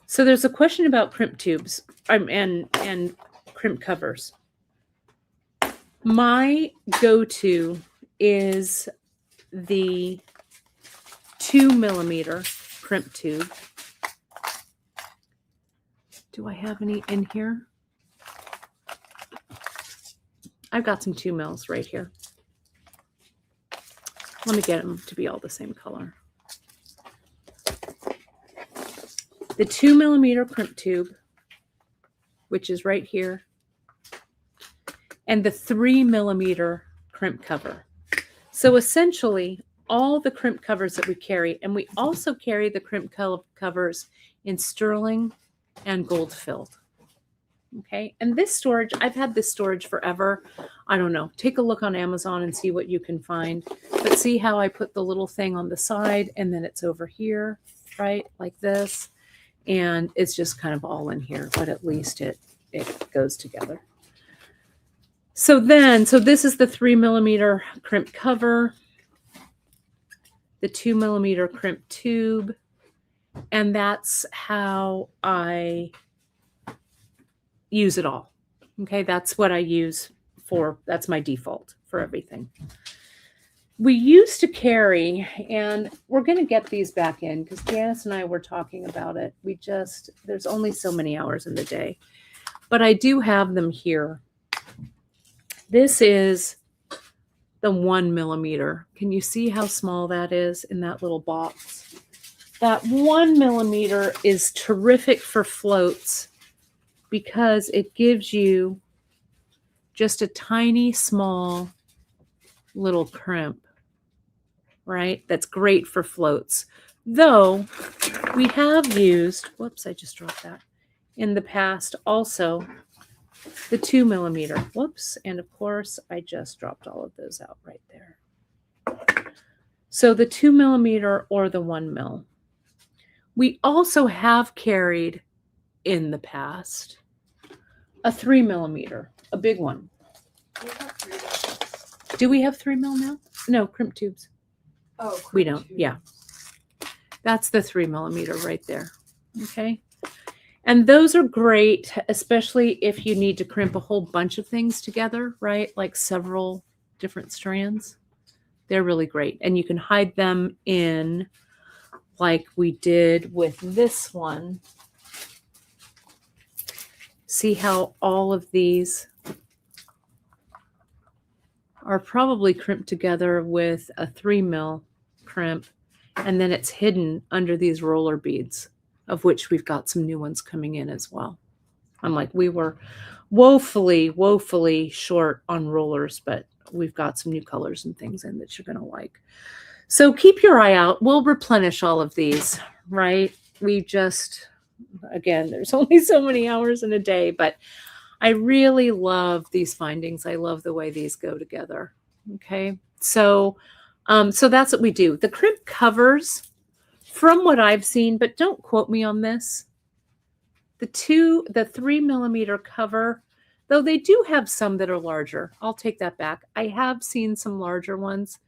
[SPEAKER 1] So there's a question about crimp tubes and crimp covers. My go-to is the 2 millimeter crimp tube. Do I have any in here? I've got some 2 mils right here. Let me get them to be all the same color. The 2 millimeter crimp tube, which is right here, and the 3 millimeter crimp cover. So essentially, all the crimp covers that we carry, and we also carry the crimp covers in sterling and gold filled. Okay, and this storage, I've had this storage forever. I don't know. Take a look on Amazon and see what you can find. But see how I put the little thing on the side and then it's over here, right? Like this. And it's just kind of all in here, but at least it goes together. So this is the 3 millimeter crimp cover, the 2 millimeter crimp tube, and that's how I use it all. Okay, that's what I use for, that's my default for everything. We used to carry, and we're going to get these back in because Janice and I were talking about it. There's only so many hours in the day, but I do have them here. This is the 1 millimeter. Can you see how small that is in that little box? That 1 millimeter is terrific for floats because it gives you just a tiny, small little crimp, right? That's great for floats. Though we have used, whoops, I just dropped that, in the past also the 2 millimeter. Whoops. And of course, I just dropped all of those out right there. So the 2 millimeter or the 1 mil. We also have carried in the past a 3 millimeter, a big one.
[SPEAKER 2] We have 3 mils.
[SPEAKER 1] Do we have 3 mil now? No, crimp tubes.
[SPEAKER 2] Oh,
[SPEAKER 1] We
[SPEAKER 2] crimp
[SPEAKER 1] don't.
[SPEAKER 2] tubes.
[SPEAKER 1] Yeah. That's the 3 millimeter right there. Okay. And those are great, especially if you need to crimp a whole bunch of things together, right? Like several different strands. They're really great. And you can hide them in, like we did with this one. See how all of these are probably crimped together with a 3 mil crimp, and then it's hidden under these roller beads, of which we've got some new ones coming in as well. I'm like, we were woefully short on rollers, but we've got some new colors and things in that you're going to like. So keep your eye out. We'll replenish all of these, right? We just, again, there's only so many hours in a day, but I really love these findings. I love the way these go together. Okay. So that's what we do. The crimp covers, from what I've seen, but don't quote me on this. The 3 millimeter cover, though they do have some that are larger. I'll take that back. I have seen some larger ones.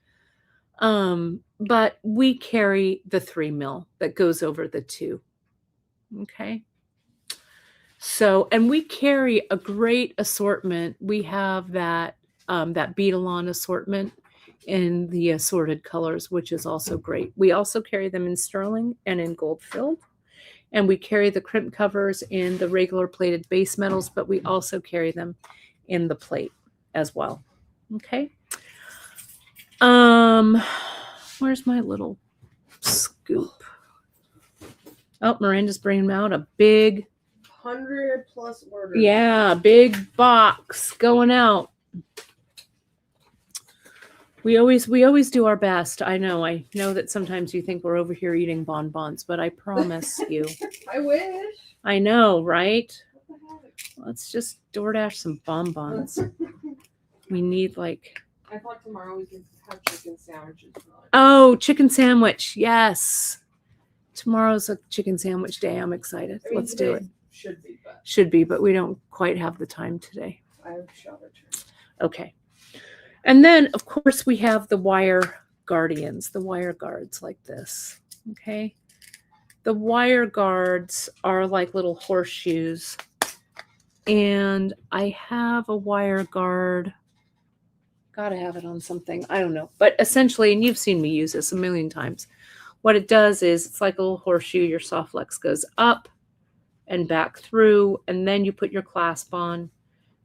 [SPEAKER 1] But we carry the 3 mil that goes over the 2. Okay. So, and we carry a great assortment. We have that beadalon assortment in the assorted colors, which is also great. We also carry them in sterling and in gold filled. And we carry the crimp covers in the regular plated base metals, but we also carry them in the plate as well. Okay. Where's my little scoop? Oh, Miranda's bringing out a big
[SPEAKER 2] 100 plus orders.
[SPEAKER 1] Yeah, big box going out. We always do our best. I know that sometimes you think we're over here eating bonbons, but I promise you.
[SPEAKER 2] I wish.
[SPEAKER 1] I know, right?
[SPEAKER 2] What the heck?
[SPEAKER 1] Let's just DoorDash some bonbons. We need like.
[SPEAKER 2] I thought tomorrow we could have chicken sandwiches.
[SPEAKER 1] Oh, chicken sandwich. Yes. Tomorrow's a chicken sandwich day. I'm excited.
[SPEAKER 2] I mean,
[SPEAKER 1] Let's do it.
[SPEAKER 2] Should be,
[SPEAKER 1] but we don't quite have the time today.
[SPEAKER 2] I have shall return.
[SPEAKER 1] Okay. And then, of course, we have the wire guardians, the wire guards like this. Okay. The wire guards are like little horseshoes. And I have a wire guard. Gotta have it on something. I don't know. But essentially, and you've seen me use this a million times, what it does is it's like a little horseshoe. Your Soft Flex goes up and back through, and then you put your clasp on,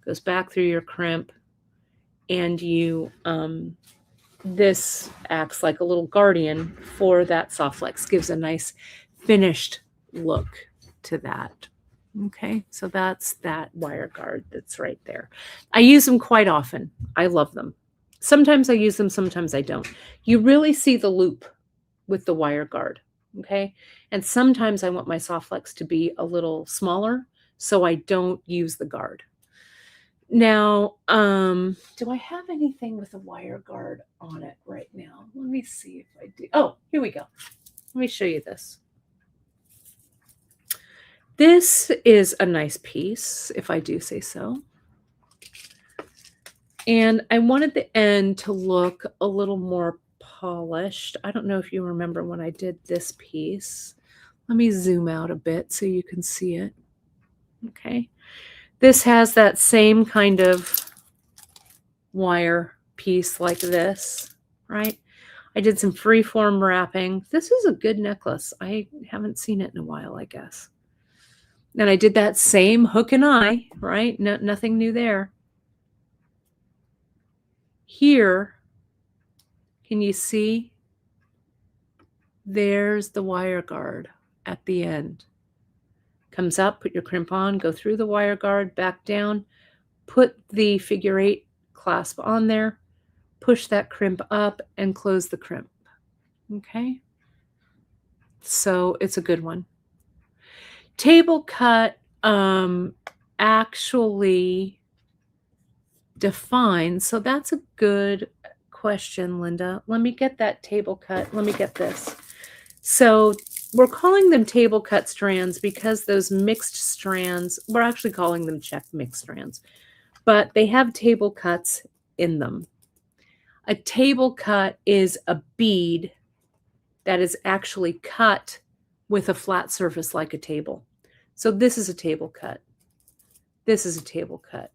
[SPEAKER 1] goes back through your crimp, and you this acts like a little guardian for that Soft Flex, gives a nice finished look to that. Okay, so that's that wire guard that's right there. I use them quite often. I love them. Sometimes I use them, sometimes I don't. You really see the loop with the wire guard. Okay, and sometimes I want my Soft Flex to be a little smaller, so I don't use the guard. Now, do I have anything with a wire guard on it right now? Let me see if I do. Oh, here we go. Let me show you this. This is a nice piece, if I do say so. And I wanted the end to look a little more polished. I don't know if you remember when I did this piece. Let me zoom out a bit so you can see it. Okay. This has that same kind of wire piece like this, right? I did some freeform wrapping. This is a good necklace. I haven't seen it in a while, I guess. And I did that same hook and eye, right? Nothing new there. Here, can you see? There's the wire guard at the end. Comes up, put your crimp on, go through the wire guard, back down, put the figure 8 clasp on there, push that crimp up, and close the crimp. Okay? So it's a good one. Table cut actually defines, so that's a good question, Linda. Let me get that table cut. Let me get this. So we're calling them table cut strands because those mixed strands, we're actually calling them check mixed strands, but they have table cuts in them. A table cut is a bead that is actually cut with a flat surface like a table. So this is a table cut. This is a table cut.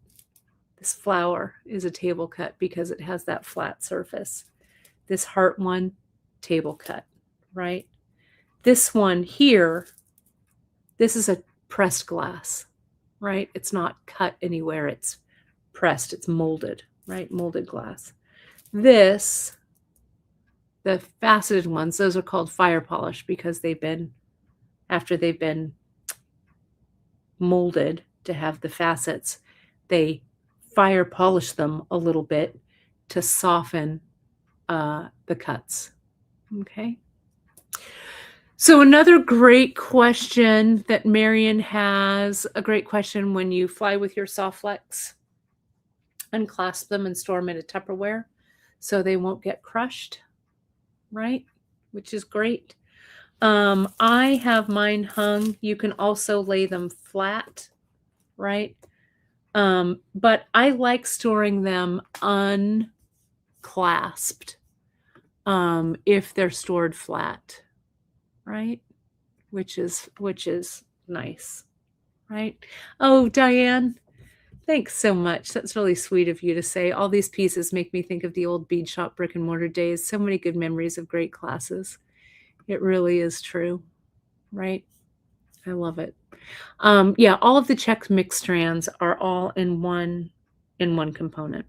[SPEAKER 1] This flower is a table cut because it has that flat surface. This heart one, table cut, right? This one here, this is a pressed glass, right? It's not cut anywhere. It's pressed. It's molded, right? Molded glass. This, the faceted ones, those are called fire polish because after they've been molded to have the facets, they fire polish them a little bit to soften the cuts. Okay. So another great question that Marion has, a great question when you fly with your Soft Flex, unclasp them and store them in a Tupperware so they won't get crushed, right? Which is great. I have mine hung. You can also lay them flat, right? But I like storing them unclasped if they're stored flat, right? Which is nice, right? Oh, Diane, thanks so much. That's really sweet of you to say. All these pieces make me think of the old Beadshop brick and mortar days. So many good memories of great classes. It really is true, right? I love it. Yeah, all of the check mix strands are all in one component.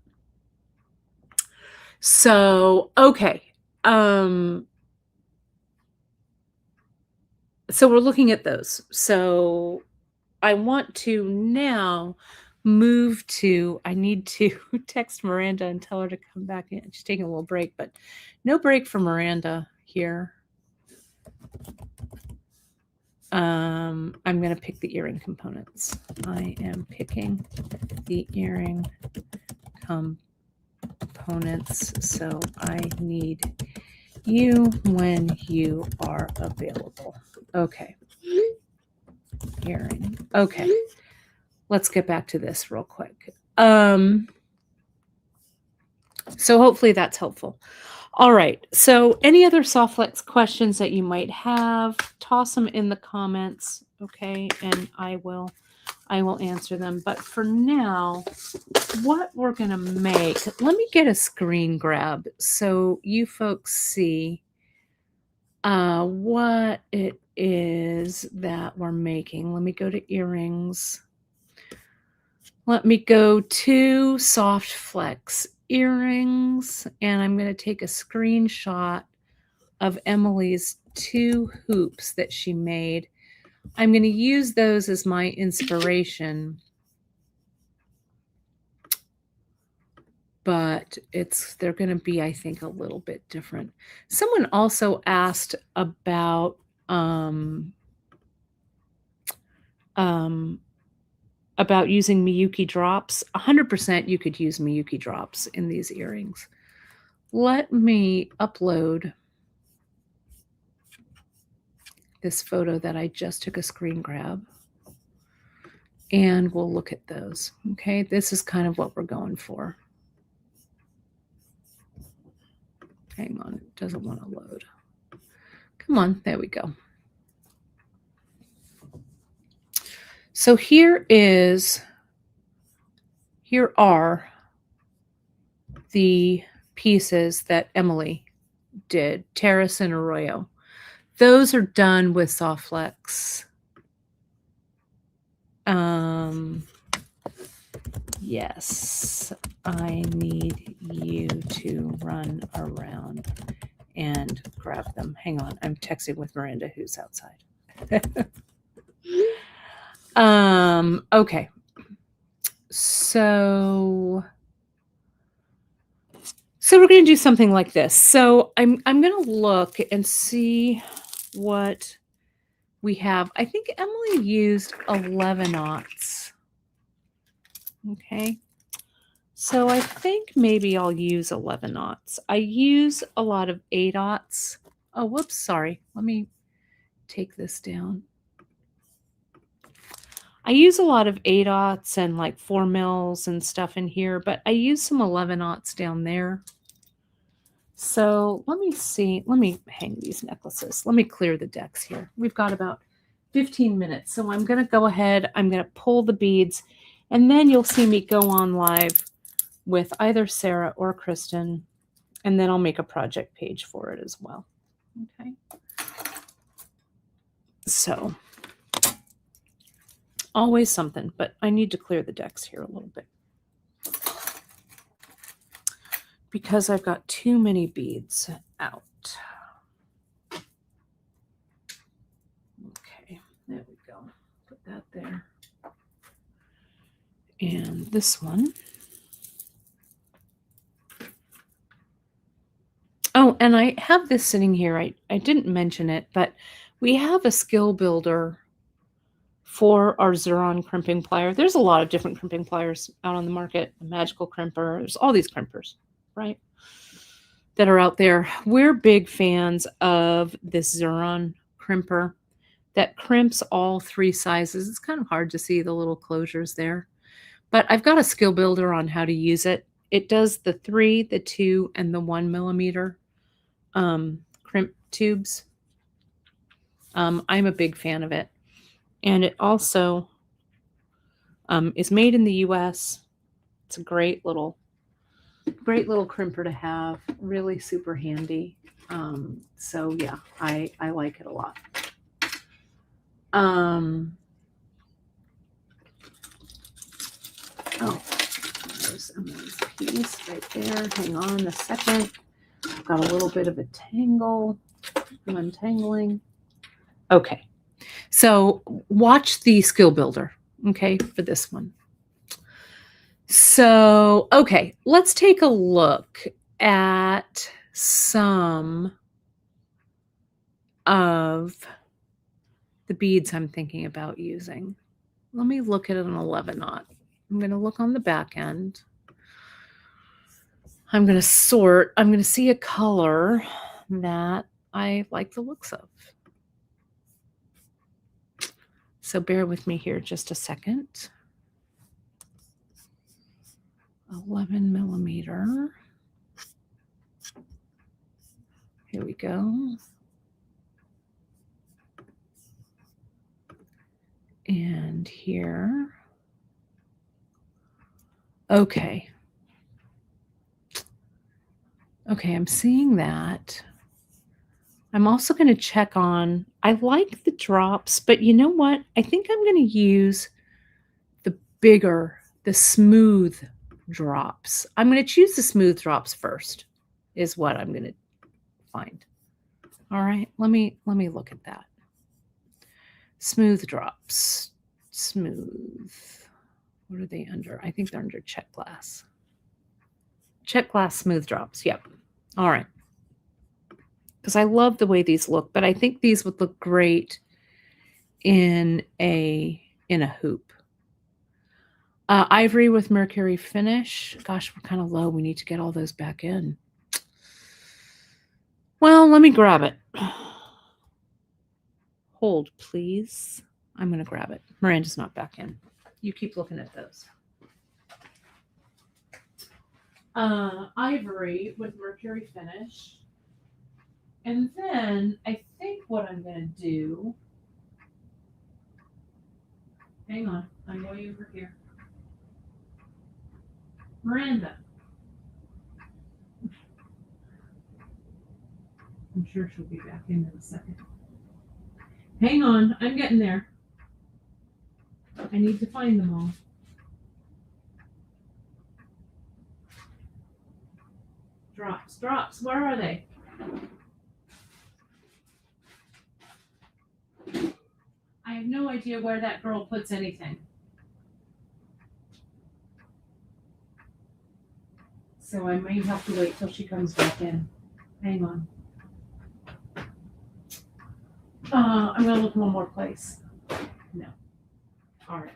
[SPEAKER 1] So, okay. So we're looking at those. So I want to now move to, I need to text Miranda and tell her to come back in. She's taking a little break, but no break for Miranda here. I'm going to pick the earring components. I am picking the earring components. So I need you when you are available. Okay. Earring. Okay. Let's get back to this real quick. So hopefully that's helpful. All right. So any other Soft Flex questions that you might have, toss them in the comments, okay? And I will answer them. But for now, what we're going to make, let me get a screen grab so you folks see what it is that we're making. Let me go to earrings. Let me go to Soft Flex earrings, and I'm going to take a screenshot of Emily's 2 hoops that she made. I'm going to use those as my inspiration, but they're going to be, I think, a little bit different. Someone also asked about using Miyuki drops. 100% you could use Miyuki drops in these earrings. Let me upload this photo that I just took a screen grab, and we'll look at those. Okay, this is kind of what we're going for. Hang on, it doesn't want to load. Come on, there we go. So here are the pieces that Emily did, Terrace and Arroyo. Those are done with Soft Flex. Yes, I need you to run around and grab them. Hang on, I'm texting with Miranda, who's outside. Okay. So we're going to do something like this. So I'm going to look and see what we have. I think Emily used 11/0. Okay. So I think maybe I'll use 11/0. I use a lot of 8/0. Oh, whoops, sorry. Let me take this down. I use a lot of 8/0 and like 4 mils and stuff in here, but I use some 11/0 down there. So let me see. Let me hang these necklaces. Let me clear the decks here. We've got about 15 minutes. So I'm going to go ahead. I'm going to pull the beads, and then you'll see me go on live with either Sarah or Kristen, and then I'll make a project page for it as well. Okay. So always something, but I need to clear the decks here a little bit because I've got too many beads out. Okay, there we go. Put that there. And this one. Oh, and I have this sitting here. I didn't mention it, but we have a skill builder for our Xuron crimping plier. There's a lot of different crimping pliers out on the market. The magical crimper. There's all these crimpers, right, that are out there. We're big fans of this Xuron crimper that crimps all 3 sizes. It's kind of hard to see the little closures there, but I've got a skill builder on how to use it. It does the 3, the 2, and the 1 millimeter crimp tubes. I'm a big fan of it. And it also is made in the US. It's a great little crimper to have. Really super handy. So yeah, I like it a lot. Oh, there's Emily's piece right there. Hang on a second. I've got a little bit of a tangle. I'm untangling. Okay. So watch the skill builder, okay, for this one. So, okay, let's take a look at some of the beads I'm thinking about using. Let me look at an 11/0. I'm going to look on the back end. I'm going to sort. I'm going to see a color that I like the looks of. So bear with me here just a second. 11 millimeter. Here we go. And here. Okay. Okay, I'm seeing that. I'm also going to check on, I like the drops, but you know what? I think I'm going to use the bigger, the smooth drops. I'm going to choose the smooth drops first, is what I'm going to find. All right, let me look at that. Smooth drops. Smooth. What are they under? I think they're under check glass. Check glass smooth drops. Yep. All right. Because I love the way these look, but I think these would look great in a hoop. Ivory with mercury finish. Gosh, we're kind of low. We need to get all those back in. Well, let me grab it. Hold, please. I'm going to grab it. Miranda's not back in. You keep looking at those. Ivory with mercury finish. And then I think what I'm going to do, hang on, I'm going over here. Miranda. I'm sure she'll be back in a second. Hang on, I'm getting there. I need to find them all. Drops, where are they? I have no idea where that girl puts anything. So I might have to wait till she comes back in. Hang on. I'm going to look one more place. No. All right.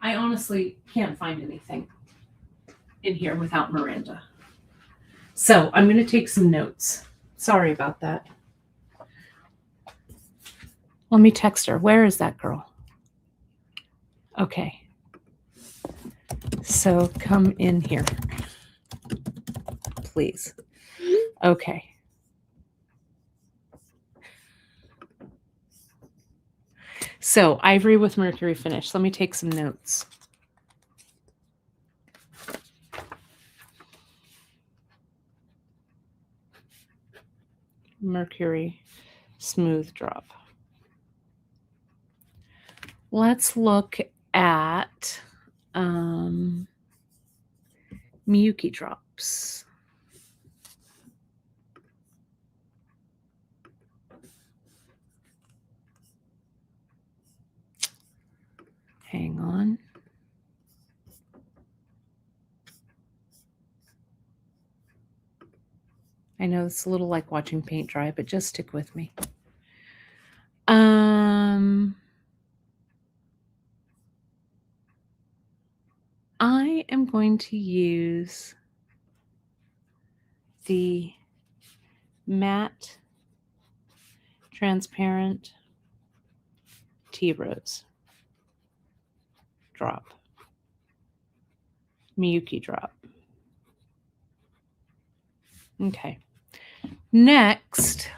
[SPEAKER 1] I honestly can't find anything in here without Miranda. So I'm going to take some notes. Sorry about that. Let me text her. Where is that girl? Okay. So come in here, please. Okay. So ivory with mercury finish. Let me take some notes. Mercury smooth drop. Let's look at Miyuki drops. Hang on. I know it's a little like watching paint dry, but just stick with me. I am going to use the matte transparent tea rose drop, Miyuki drop. Okay. Next,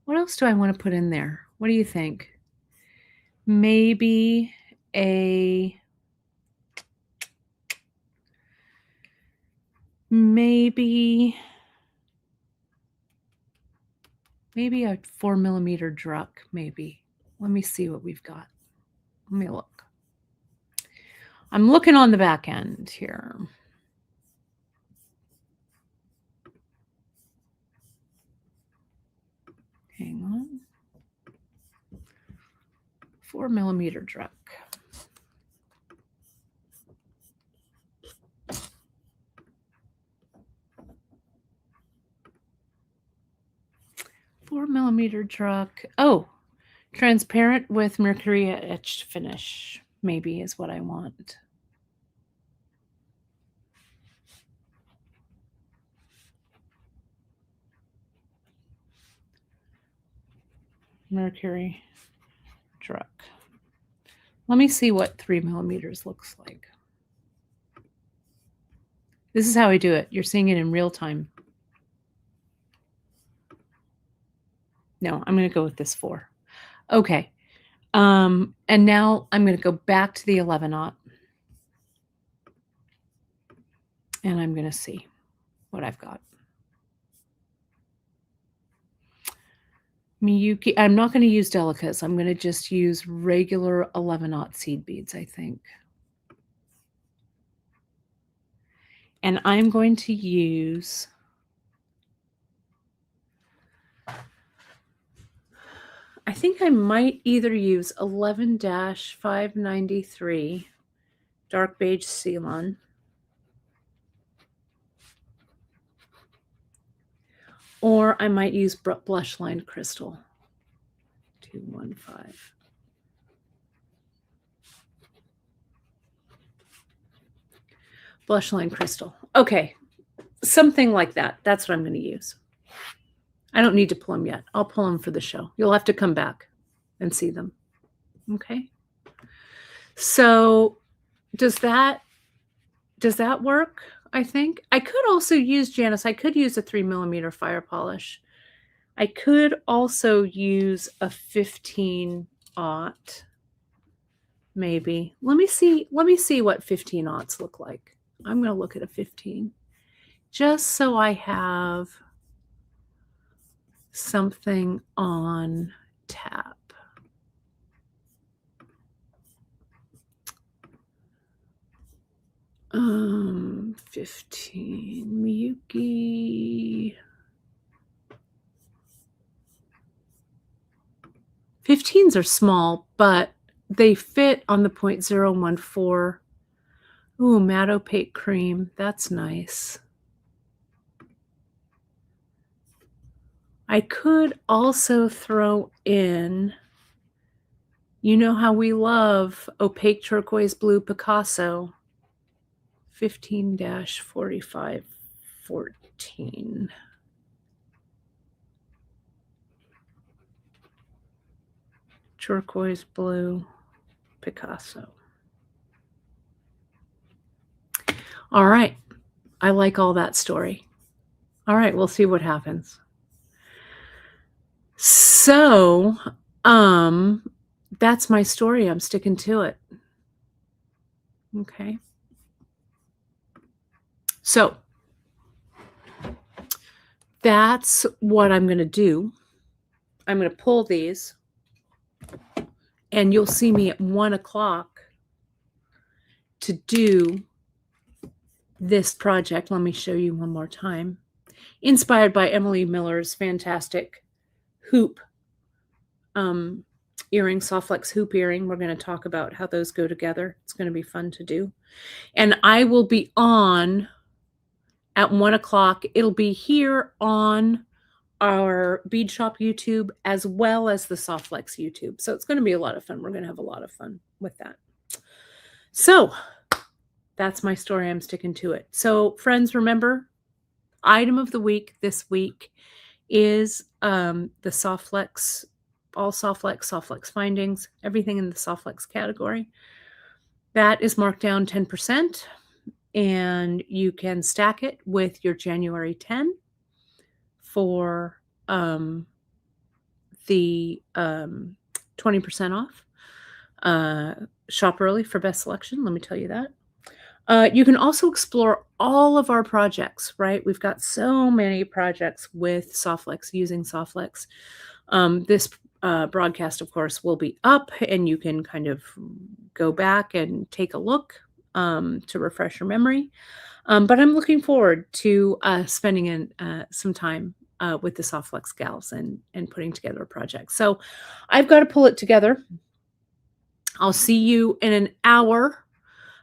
[SPEAKER 1] what else do I want to put in there? What do you think? Maybe a 4mm druck, maybe. Let me see what we've got. Let me look. I'm looking on the back end here. Hang on. 4mm druck. Oh, transparent with mercury etched finish, maybe is what I want. Mercury druck. Let me see what 3mm looks like. This is how I do it. You're seeing it in real time. No, I'm going to go with this 4. Okay. And now I'm going to go back to the 11-aught. And I'm going to see what I've got. Miyuki, I'm not going to use delicas. I'm going to just use regular 11-aught seed beads, I think. And I'm going to use I think I might either use 11-593 dark beige Ceylon, or I might use blush lined crystal 215. Blush line crystal. Okay, something like that. That's what I'm going to use. I don't need to pull them yet. I'll pull them for the show. You'll have to come back and see them. Okay. So does that work? I think I could also use, Janice, I could use a 3mm fire polish. I could also use a 15-aught, maybe. Let me see what 15-aughts look like. I'm going to look at a 15 just so I have something on tap. Um, 15 Miyuki. 15s are small, but they fit on the 0.014. Ooh, matte opaque cream. That's nice. I could also throw in, you know how we love opaque turquoise blue Picasso. 15-4514. Turquoise blue Picasso. All right. I like all that story. All right, we'll see what happens. So, that's my story. I'm sticking to it. Okay. So, that's what I'm going to do. I'm going to pull these, and you'll see me at 1 o'clock to do this project. Let me show you one more time. Inspired by Emily Miller's fantastic hoop earring, Soft Flex hoop earring. We're going to talk about how those go together. It's going to be fun to do. And I will be on at 1 o'clock. It'll be here on our Beadshop YouTube as well as the Soft Flex YouTube. So it's going to be a lot of fun. We're going to have a lot of fun with that. So that's my story. I'm sticking to it. So friends, remember, item of the week this week is the Soft Flex, all Soft Flex findings, everything in the Soft Flex category. That is marked down 10%, and you can stack it with your January 10 for the 20% off. Shop early for best selection. Let me tell you that. You can also explore all of our projects, right? We've got so many projects with Soft Flex, using Soft Flex. This broadcast, of course, will be up, and you can kind of go back and take a look to refresh your memory. But I'm looking forward to spending some time with the Soft Flex gals and putting together a project. So I've got to pull it together. I'll see you in an hour.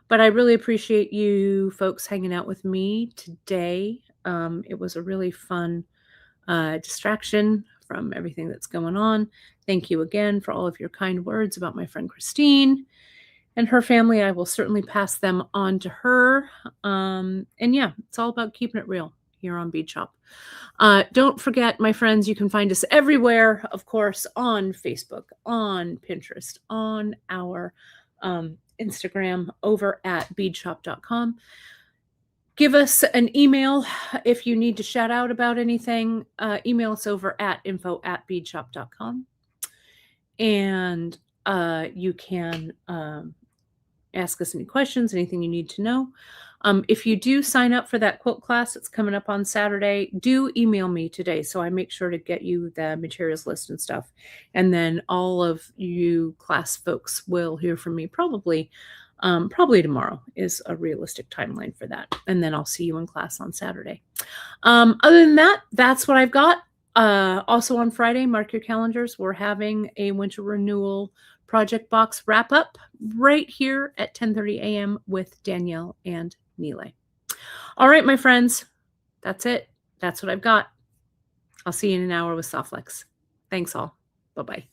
[SPEAKER 1] But I really appreciate you folks hanging out with me today. It was a really fun distraction from everything that's going on. Thank you again for all of your kind words about my friend Christine and her family. I will certainly pass them on to her. And yeah, it's all about keeping it real here on Beadshop. Don't forget, my friends, you can find us everywhere, of course, on Facebook, on Pinterest, on our Instagram over at beadshop.com. Give us an email if you need to shout out about anything. Email us over at info@beadshop.com. And you can ask us any questions, anything you need to know. If you do sign up for that quilt class, it's coming up on Saturday, do email me today so I make sure to get you the materials list and stuff. And then all of you class folks will hear from me probably tomorrow is a realistic timeline for that. And then I'll see you in class on Saturday. Other than that, that's what I've got. Also on Friday, mark your calendars. We're having a winter renewal project box wrap up right here at 10:30 a.m. with Danielle and Nile. All right, my friends, that's it. That's what I've got. I'll see you in an hour with Soft Flex. Thanks all. Bye-bye.